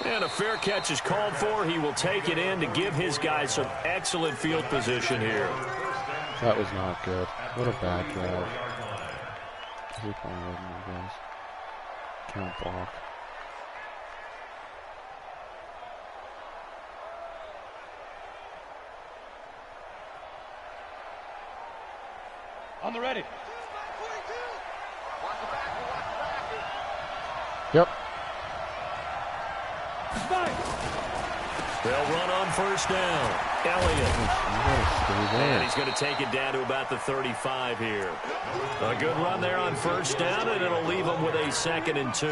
And a fair catch is called for. He will take it in to give his guys some excellent field position here. That was not good. What a bad drive. He's playing with me, guys. Can't block. On the ready. Yep. They'll run on first down. Elliott. And he's going to take it down to about the 35 here. A good run there on first down, and it'll leave him with a 2nd and 2.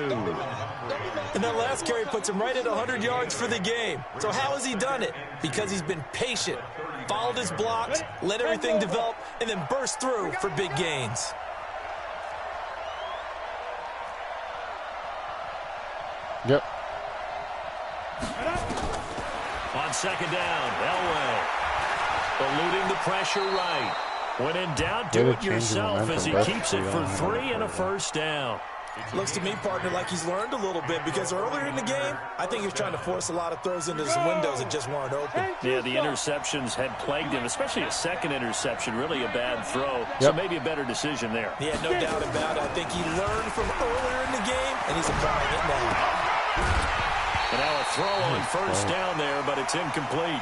And that last carry puts him right at 100 yards for the game. So how has he done it? Because he's been patient, followed his blocks, let everything develop, and then burst through for big gains. Yep. On 2nd down, Elway. Eluding the pressure right. When in doubt, do it yourself as he keeps it for 3 and a first down. Looks to me, partner, like he's learned a little bit because earlier in the game, I think he was trying to force a lot of throws into some windows that just weren't open. Yeah, the interceptions had plagued him, especially a second interception, really a bad throw. So maybe a better decision there. Yeah, no doubt about it. I think he learned from earlier in the game, and he's applying it now. And now a throw on first down there, but it's incomplete.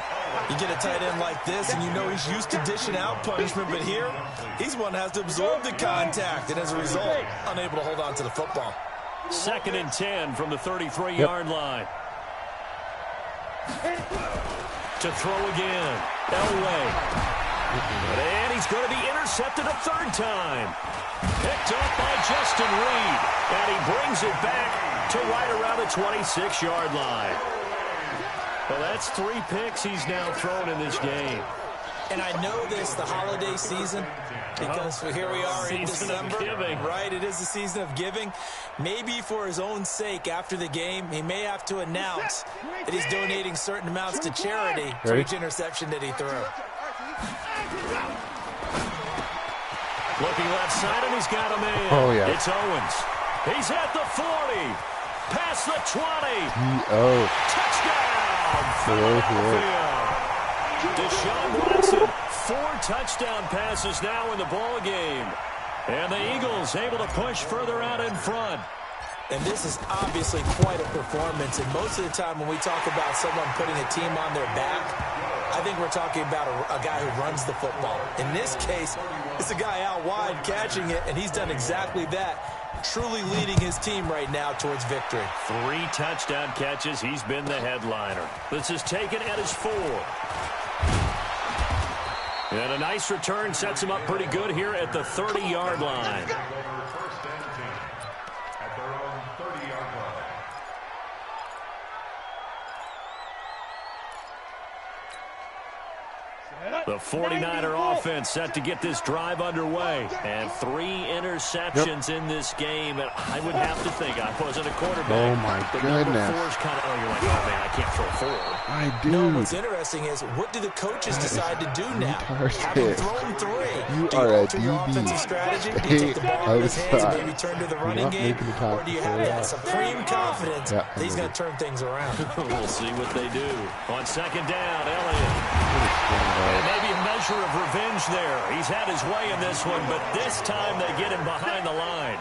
You get a tight end like this, and you know he's used to dishing out punishment, but here, he's one that has to absorb the contact, and as a result, unable to hold on to the football. 2nd and 10 from the 33-yard line. To throw again. Elway. And he's going to be intercepted a 3rd time. Picked up by Justin Reed, and he brings it back to right around the 26-yard line. Well, that's 3 picks he's now thrown in this game. And I know this, the holiday season, because here we are in December. Right, it is the season of giving. Maybe for his own sake, after the game, he may have to announce that he's donating certain amounts to charity for each interception that he threw. Looking left side, and he's got a man. Oh, yeah. It's Owens. He's at the 40. Past the 20. Touchdown. Philadelphia. Deshaun Watson, 4 touchdown passes now in the ball game. And the Eagles able to push further out in front. And this is obviously quite a performance. And most of the time when we talk about someone putting a team on their back, I think we're talking about a guy who runs the football. In this case, it's a guy out wide catching it, and he's done exactly that, truly leading his team right now towards victory. 3 touchdown catches. He's been the headliner. This is taken at his 4. And a nice return sets him up pretty good here at the 30-yard line. First and 10 at their own 30-yard line. The 49er offense set to get this drive underway. And 3 interceptions in this game. And I would have to think, I wasn't a quarterback. Oh, my goodness. You're like, oh, man, I can't throw 4. I do. No, what's interesting is, what do the coaches decide to do now? Having thrown 3, You do you are a alter your DB. offensive strategy? Do you take the ball out of his hands and maybe turn to the running game? Or do you have that supreme confidence that he's going to turn things around? We'll see what they do. On 2nd down, Elliott. And maybe a measure of revenge there. He's had his way in this one, but this time they get him behind the line.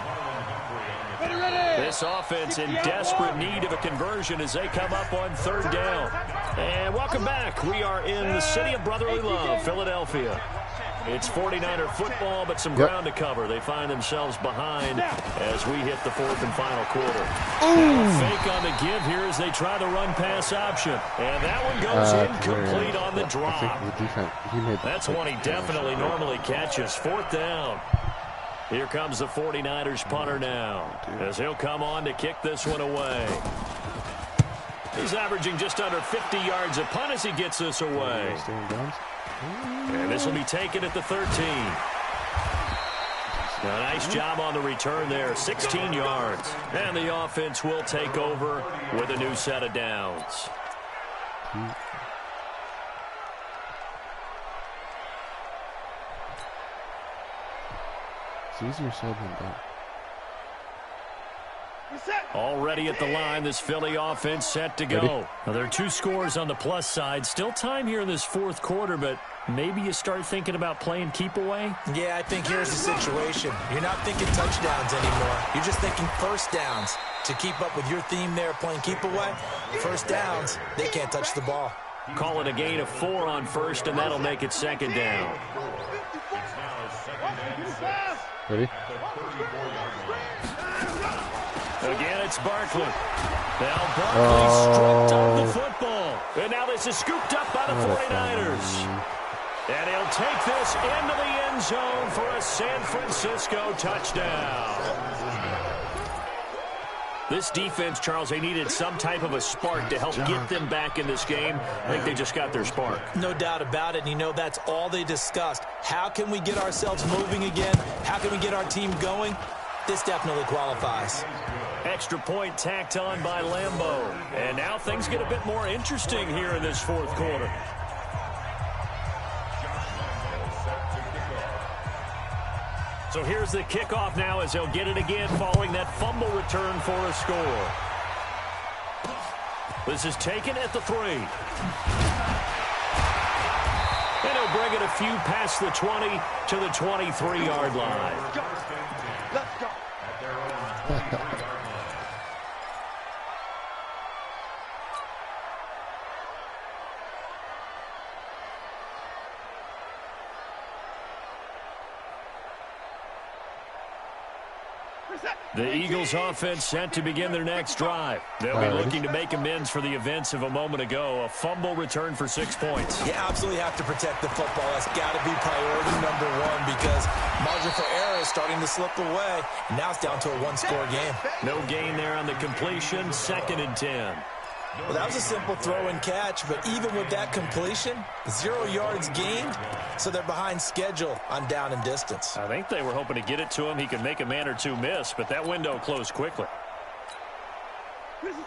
This offense in desperate need of a conversion as they come up on 3rd down. And welcome back. We are in the city of brotherly love, Philadelphia. It's 49er football, but some ground to cover. They find themselves behind as we hit the 4th and final quarter. Fake on the give here as they try the run-pass option. And that one goes incomplete on the drop. That's one he definitely normally catches. 4th down. Here comes the 49ers punter now as he'll come on to kick this one away. He's averaging just under 50 yards a punt as he gets this away. And this will be taken at the 13. A nice job on the return there, 16 yards. And the offense will take over with a new set of downs. It's easier said than done. Already at the line, this Philly offense set to go. Now, there are 2 scores on the plus side. Still time here in this fourth quarter, but maybe you start thinking about playing keep away? Yeah, I think here's the situation. You're not thinking touchdowns anymore. You're just thinking first downs. To keep up with your theme there, playing keep away, first downs, they can't touch the ball. Call it a gain of 4 on first, and that'll make it second down. Ready? Again, it's Barkley. Now Barkley stripped of the football. And now this is scooped up by the 49ers. And he'll take this into the end zone for a San Francisco touchdown. This defense, Charles, they needed some type of a spark to help get them back in this game. I think they just got their spark. No doubt about it. And you know that's all they discussed. How can we get ourselves moving again? How can we get our team going? This definitely qualifies. Extra point tacked on by Lambeau. And now things get a bit more interesting here in this fourth quarter. So here's the kickoff now as they'll get it again following that fumble return for a score. This is taken at the 3. And he'll bring it a few past the 20 to the 23-yard line. Let's go. The Eagles offense set to begin their next drive. They'll be looking to make amends for the events of a moment ago. A fumble return for 6 points. You absolutely have to protect the football. That's got to be priority number 1 because margin for error is starting to slip away. Now it's down to a 1-score game. No gain there on the completion. 2nd and 10. Well, that was a simple throw and catch, but even with that completion, 0 yards gained, so they're behind schedule on down and distance. I think they were hoping to get it to him. He could make a man or 2 miss, but that window closed quickly.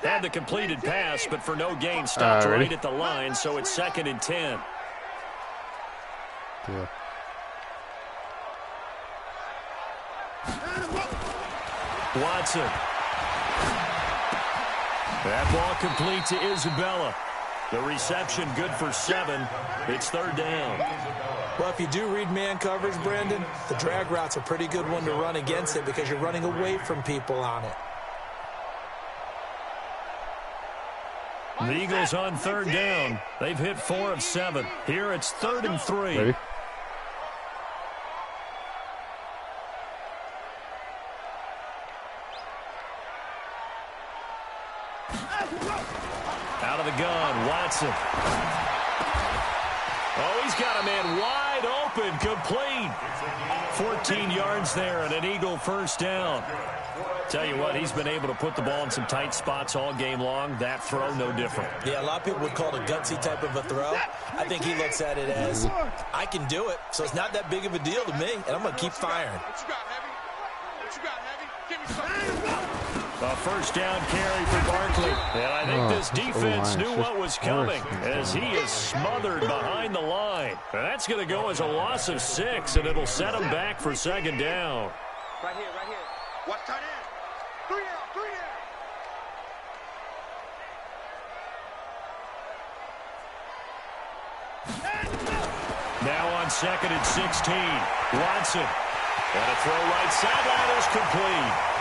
Had the completed pass, but for no gain, stopped right at the line, so it's 2nd and 10. Yeah. Watson. That ball complete to Isabella. The reception good for 7. It's 3rd down. Well, if you do read man coverage, Brandon, the drag route's a pretty good one to run against it because you're running away from people on it. The Eagles on 3rd down. They've hit 4 of 7. Here it's 3rd and 3. Ready? Out of the gun, Watson. Oh, he's got a man wide open, complete. 14 yards there and an Eagle first down. Tell you what, he's been able to put the ball in some tight spots all game long. That throw, no different. Yeah, a lot of people would call it a gutsy type of a throw. I think he looks at it as, I can do it, so it's not that big of a deal to me, and I'm going to keep firing. What you got, Heavy? What you got, Heavy? Give me something. A first down carry for Barkley. And I think this defense knew what was coming as he is smothered behind the line. And that's going to go as a loss of 6, and it'll set him back for 2nd down. Right here, right here. Watch tight end. 3 down, 3 down. Now on 2nd and 16. Watson. And a throw right sideline is complete.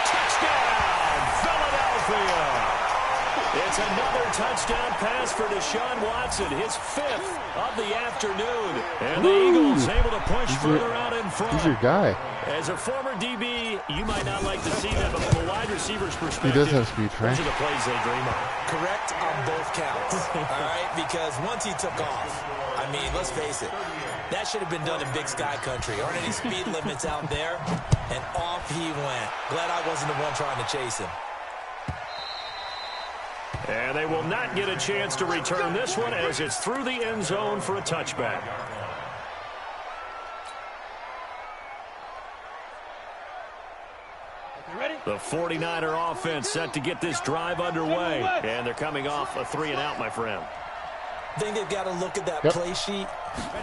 Touchdown, Philadelphia. It's another touchdown pass for Deshaun Watson, his 5th of the afternoon. And the Eagles able to push further out in front. He's your guy. As a former DB, you might not like to see that, but from a wide receiver's perspective, He does have speed, right? those are the plays they dream of. Correct on both counts, all right? Because once he took off, I mean, let's face it, that should have been done in Big Sky Country. Aren't any speed limits out there? And off he went. Glad I wasn't the one trying to chase him. And they will not get a chance to return this one as it's through the end zone for a touchback. The 49er offense set to get this drive underway. And they're coming off a 3-and-out, my friend. I think they've got to look at that play sheet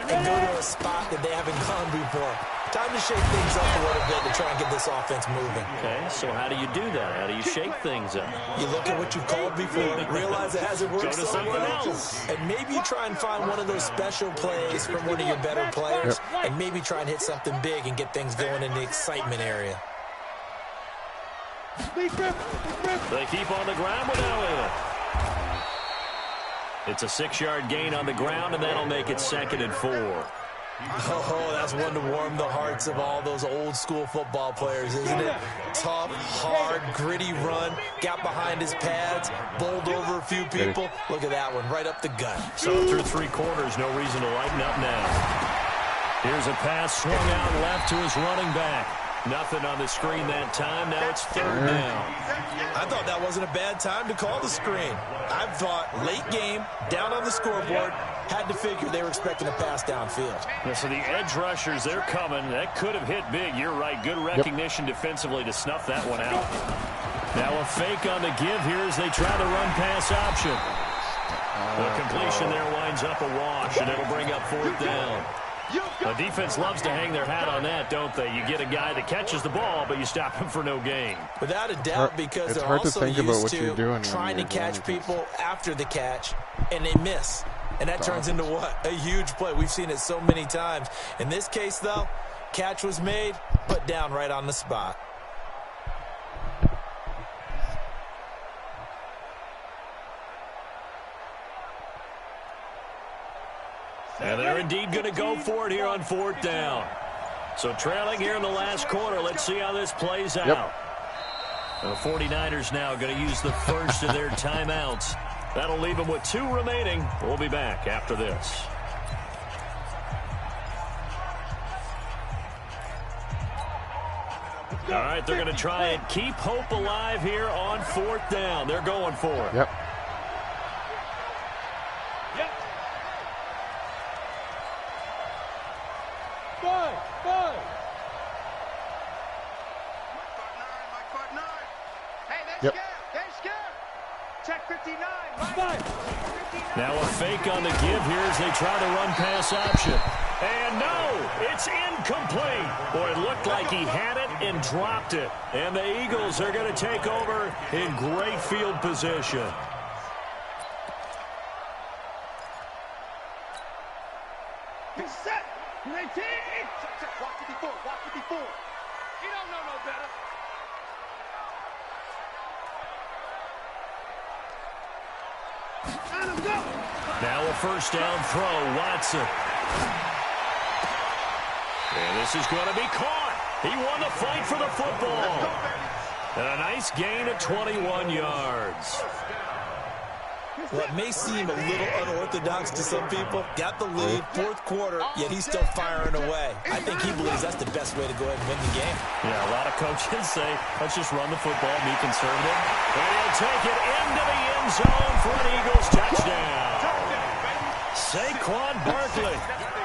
and go to a spot that they haven't gone before. Time to shake things up a little bit to try and get this offense moving. Okay, so how do you do that? How do you shake things up? You look at what you've called before, realize it hasn't worked so well, else. and maybe you try and find one of those special plays from one of your better players, and maybe try and hit something big and get things going in the excitement area. They keep on the ground with Elliott. It's a 6-yard gain on the ground, and that'll make it 2nd and 4. Oh, that's one to warm the hearts of all those old-school football players, isn't it? Tough, hard, gritty run, got behind his pads, bowled over a few people. Look at that one, right up the gut. So through 3 quarters, no reason to lighten up now. Here's a pass swung out left to his running back. Nothing on the screen that time. Now it's 3rd down. I thought that wasn't a bad time to call the screen. I thought late game, down on the scoreboard, had to figure they were expecting a pass downfield. Yeah, so the edge rushers, they're coming. That could have hit big. You're right. Good recognition defensively to snuff that one out. Now a fake on the give here as they try the run-pass option. The completion there winds up a wash, and it'll bring up 4th down. The defense loves to hang their hat on that, don't they? You get a guy that catches the ball, but you stop him for no gain. Without a doubt, because they're also used to trying to catch people after the catch, and they miss. And that turns into what? A huge play. We've seen it so many times. In this case, though, catch was made, put down right on the spot. And they're indeed going to go for it here on 4th down. So trailing here in the last quarter. Let's see how this plays out. The 49ers now going to use the first of their timeouts. That'll leave them with 2 remaining. We'll be back after this. All right, they're going to try and keep hope alive here on 4th down. They're going for it. Yep. Yep. Check 59. Now a fake on the give here as they try to run pass option. And no, it's incomplete. Boy, it looked like he had it and dropped it. And the Eagles are going to take over in great field position. Get set. 19. Check. Watch 54. Watch 54. You don't know no better. Now a 1st down throw, Watson. And this is going to be caught. He won the fight for the football. And a nice gain of 21 yards. What may seem a little unorthodox to some people, got the lead, 4th quarter, yet he's still firing away. I think he believes that's the best way to go ahead and win the game. Yeah, a lot of coaches say, let's just run the football, be conservative. And he'll take it into the end zone for an Eagles touchdown. Saquon Barkley,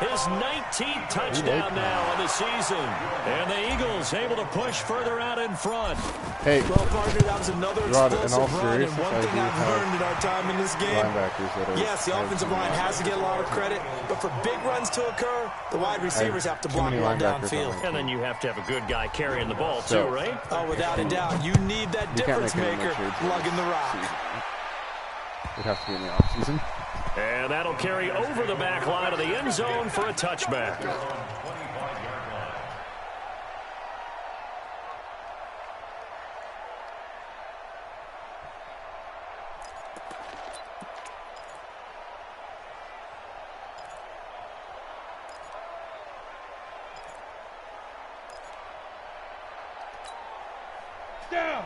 his 19th touchdown now on the season. And the Eagles able to push further out in front. Hey, well, partner, that was another explosive run, and one thing I've learned in our time in this game, yes, the offensive line has to get a lot of credit, but for big runs to occur, the wide receivers have to block well downfield. And then you have to have a good guy carrying the ball, too, right? Oh, without a doubt. You need that difference maker lugging the rock. It has to be in the offseason. And that'll carry over the back line of the end zone for a touchback.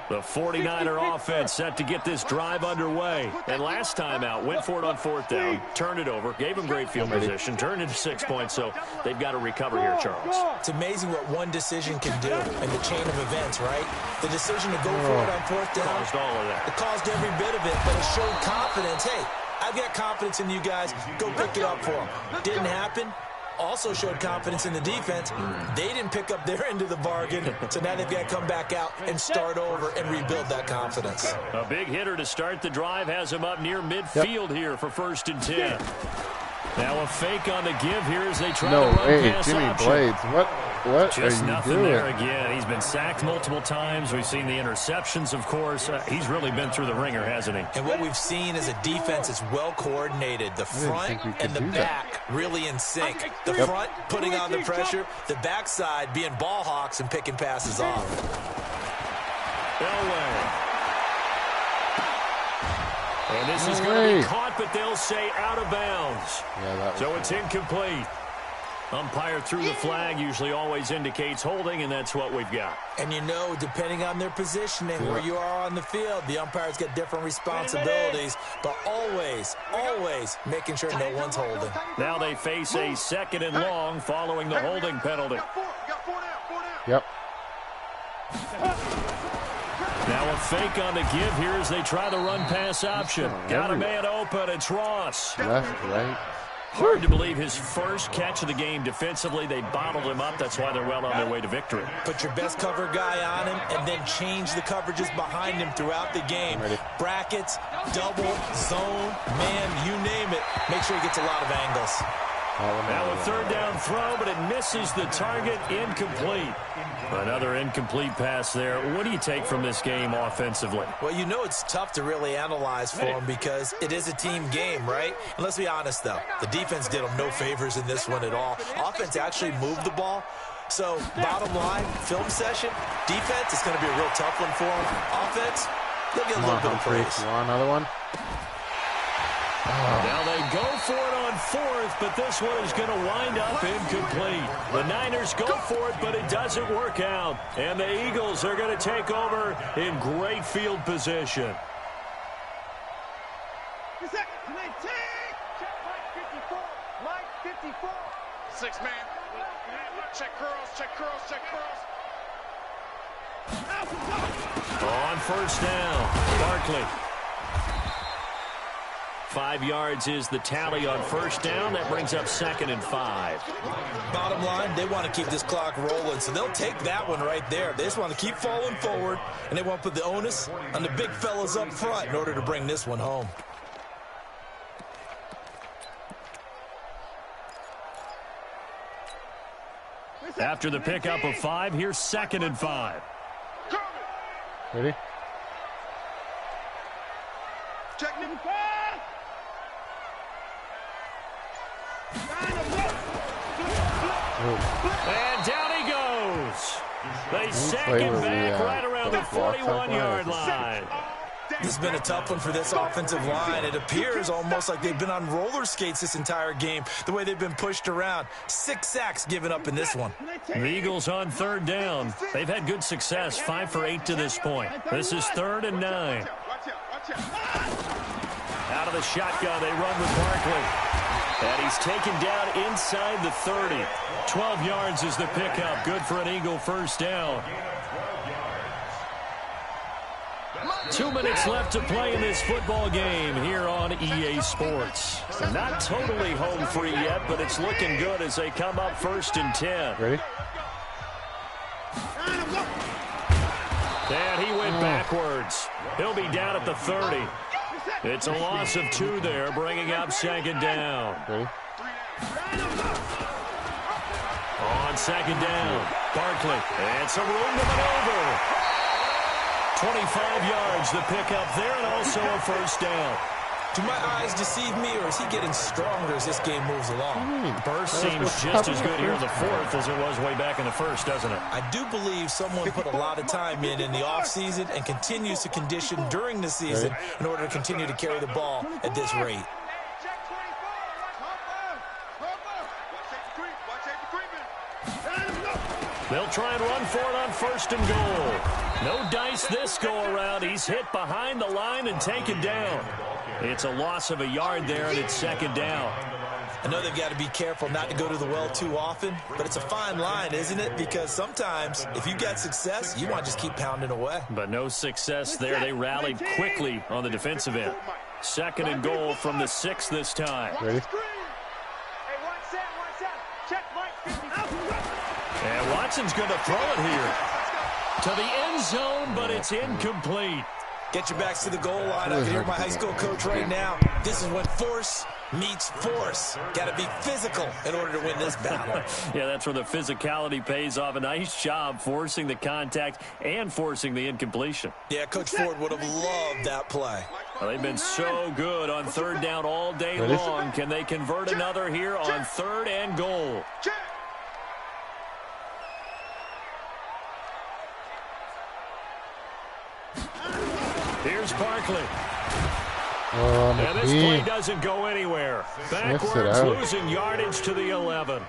The 49er offense set to get this drive underway. And last time out, went for it on 4th down, turned it over, gave them great field position, turned into 6 points, so they've got to recover here, Charles. It's amazing what one decision can do in the chain of events, right? The decision to go for it on 4th down. Caused all of that. It caused every bit of it, but it showed confidence. Hey, I've got confidence in you guys. Go pick it up for them. Didn't happen. also showed confidence in the defense. They didn't pick up their end of the bargain, so now they've got to come back out and start over and rebuild that confidence. A big hitter to start the drive has him up near midfield here for 1st and 10. Now a fake on the give here as they try to run pass Jimmy option. Blades, what Just are you nothing doing? there again. He's been sacked multiple times. We've seen the interceptions, of course. He's really been through the ringer, hasn't he? And what we've seen is a defense that's well coordinated. The front and the back really in sync. The front putting on the pressure, the backside being ball hawks and picking passes off. Elway. And this is going to be caught, but they'll say out of bounds. So it's incomplete. Umpire threw the flag, usually always indicates holding, and that's what we've got. And you know, depending on their positioning, where you are on the field, the umpire's got different responsibilities, but always, always making sure no one's holding. Now they face a 2nd and long following the holding penalty. Yep. Now a fake on the give here as they try the run pass option. Got a man open. It's Ross. Left, right. Hard to believe his first catch of the game defensively. They bottled him up. That's why they're well on their way to victory. Put your best cover guy on him and then change the coverages behind him throughout the game. Brackets, double, zone, man, you name it. Make sure he gets a lot of angles. Now a 3rd down throw, but it misses the target. Incomplete. Another incomplete pass there. What do you take from this game offensively? Well, you know it's tough to really analyze for them because it is a team game, right? And let's be honest, though. The defense did them no favors in this one at all. Offense actually moved the ball. So, bottom line, film session, defense is going to be a real tough one for them. Offense, they'll get a little bit of praise. You want another one? Now they go for it on 4th, but this one is going to wind up incomplete. The Niners go for it, but it doesn't work out. And the Eagles are going to take over in great field position. Check Mike 54. 6-man. Check curls, check curls, check curls. On 1st down, Barkley. 5 yards is the tally on 1st down. That brings up 2nd and 5. Bottom line, they want to keep this clock rolling, so they'll take that one right there. They just want to keep falling forward, and they want to put the onus on the big fellas up front in order to bring this one home. After the pickup of 5, here's 2nd and 5. Ready? Check him. And down he goes. They sack him back right around the 41-yard line. This has been a tough one for this offensive line. It appears almost like they've been on roller skates this entire game, the way they've been pushed around. 6 sacks given up in this one. The Eagles on 3rd down. They've had good success, 5 for 8 to this point. This is 3rd and 9. Out of the shotgun, they run with Barkley. And he's taken down inside the 30. 12 yards is the pickup. Good for an Eagle 1st down. 2 minutes left to play in this football game here on EA Sports. Not totally home free yet, but it's looking good as they come up 1st and 10. Ready? And he went backwards. He'll be down at the 30. It's a loss of 2 there, bringing up 2nd down. Ready? On 2nd down, Barkley. And some room to maneuver. 25 yards, the pickup there, and also a 1st down. Do my eyes deceive me, or is he getting stronger as this game moves along? Burst seems just as good here in the 4th as it was way back in the 1st, doesn't it? I do believe someone put a lot of time in the offseason and continues to condition during the season in order to continue to carry the ball at this rate. They'll try and run for it on 1st and goal. No dice this go-around. He's hit behind the line and taken down. It's a loss of a yard there, and it's 2nd down. I know they've got to be careful not to go to the well too often, but it's a fine line, isn't it? Because sometimes, if you got success, you want to just keep pounding away. But no success there. They rallied quickly on the defensive end. 2nd and goal from the 6 this time. Ready? Hey, one set. Check. Watson's going to throw it here to the end zone, but it's incomplete. Get your backs to the goal line. I can hear my high school coach right now. This is when force meets force. Got to be physical in order to win this battle. Yeah, that's where the physicality pays off. A nice job forcing the contact and forcing the incompletion. Yeah, Coach Ford would have loved that play. Well, they've been so good on third down all day long. Can they convert another here on third and goal? Here's Barkley. And this play doesn't go anywhere. Backwards, losing yardage to the 11.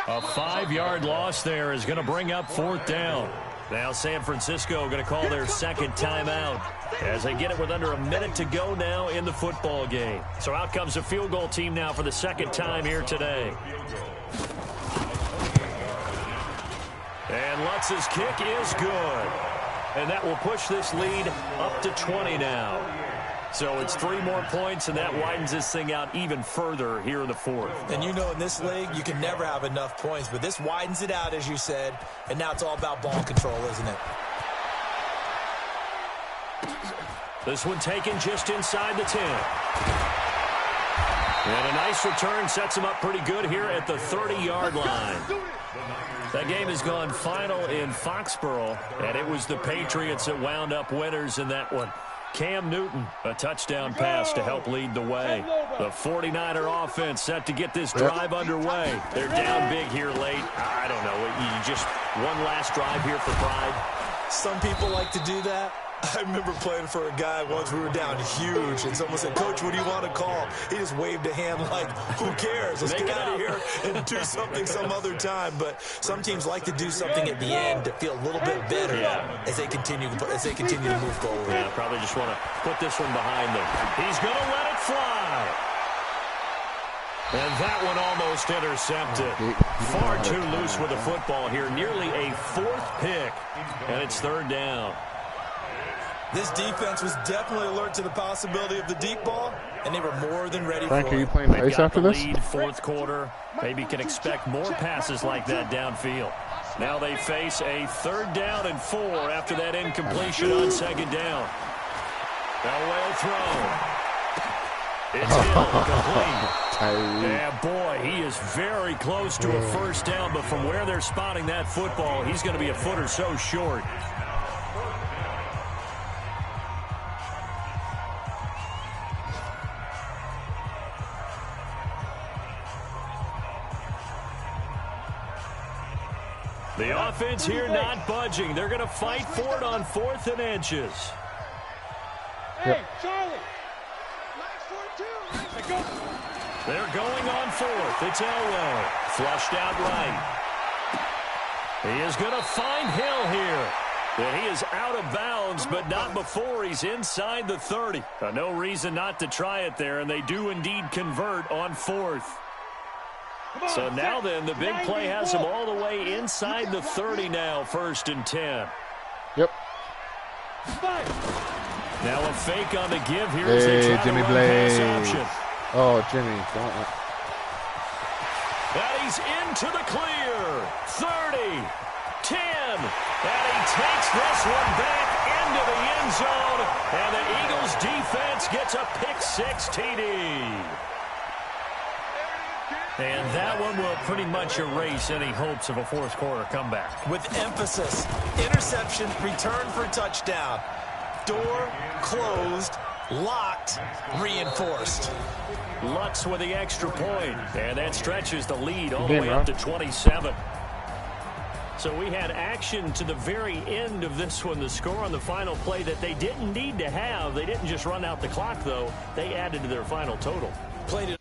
A 5-yard loss there is going to bring up fourth down. Now San Francisco going to call their second timeout as they get it with under a minute to go now in the football game. So out comes the field goal team now for the second time here today. And Lutz's kick is good. And that will push this lead up to 20 now. So it's 3 more points, and that widens this thing out even further here in the fourth. And you know in this league, you can never have enough points, but this widens it out, as you said, and now it's all about ball control, isn't it? This one taken just inside the 10. And a nice return sets him up pretty good here at the 30-yard line. That game has gone final in Foxborough, and it was the Patriots that wound up winners in that one. Cam Newton, a touchdown pass to help lead the way. The 49er offense set to get this drive underway. They're down big here late. I don't know. You just one last drive here for pride. Some people like to do that. I remember playing for a guy once. We were down huge, and someone said, "Coach, what do you want to call?" He just waved a hand like, "Who cares? Let's get out of here and do something some other time." But some teams like to do something at the end to feel a little bit better as they continue to move forward. Yeah, probably just want to put this one behind them. He's going to let it fly. And that one almost intercepted. Far too loose with the football here. Nearly a 4th pick, and it's third down. This defense was definitely alert to the possibility of the deep ball, and they were more than ready Frank, for it. are you playing nice after this? Lead, fourth quarter. Maybe can expect more passes like that downfield. Now they face a 3rd down and 4 after that incompletion on 2nd down. Elway throw. It's incomplete. Yeah, boy, he is very close to a first down, but from where they're spotting that football, he's going to be a foot or so short. The offense here not budging. They're going to fight for it on 4th and inches. Hey, Charlie. They're going on 4th. It's Elway. Flushed out right. He is going to find Hill here. And he is out of bounds, but not before he's inside the 30. No reason not to try it there, and they do indeed convert on 4th. So now then, the big play has him all the way inside the 30 now, 1st and 10. Yep. Now a fake on the give here as they try Jimmy to run Blaze. pass option. Oh, Jimmy. Don't. And he's into the clear. 30, 10. And he takes this one back into the end zone. And the Eagles defense gets a pick-6 TD. And that one will pretty much erase any hopes of a fourth quarter comeback. With emphasis, interception, return for a touchdown. Door closed, locked, reinforced. Lutz with the extra point, and that stretches the lead all the way up to 27. So we had action to the very end of this one. The score on the final play that they didn't need to have. They didn't just run out the clock, though. They added to their final total. Played it.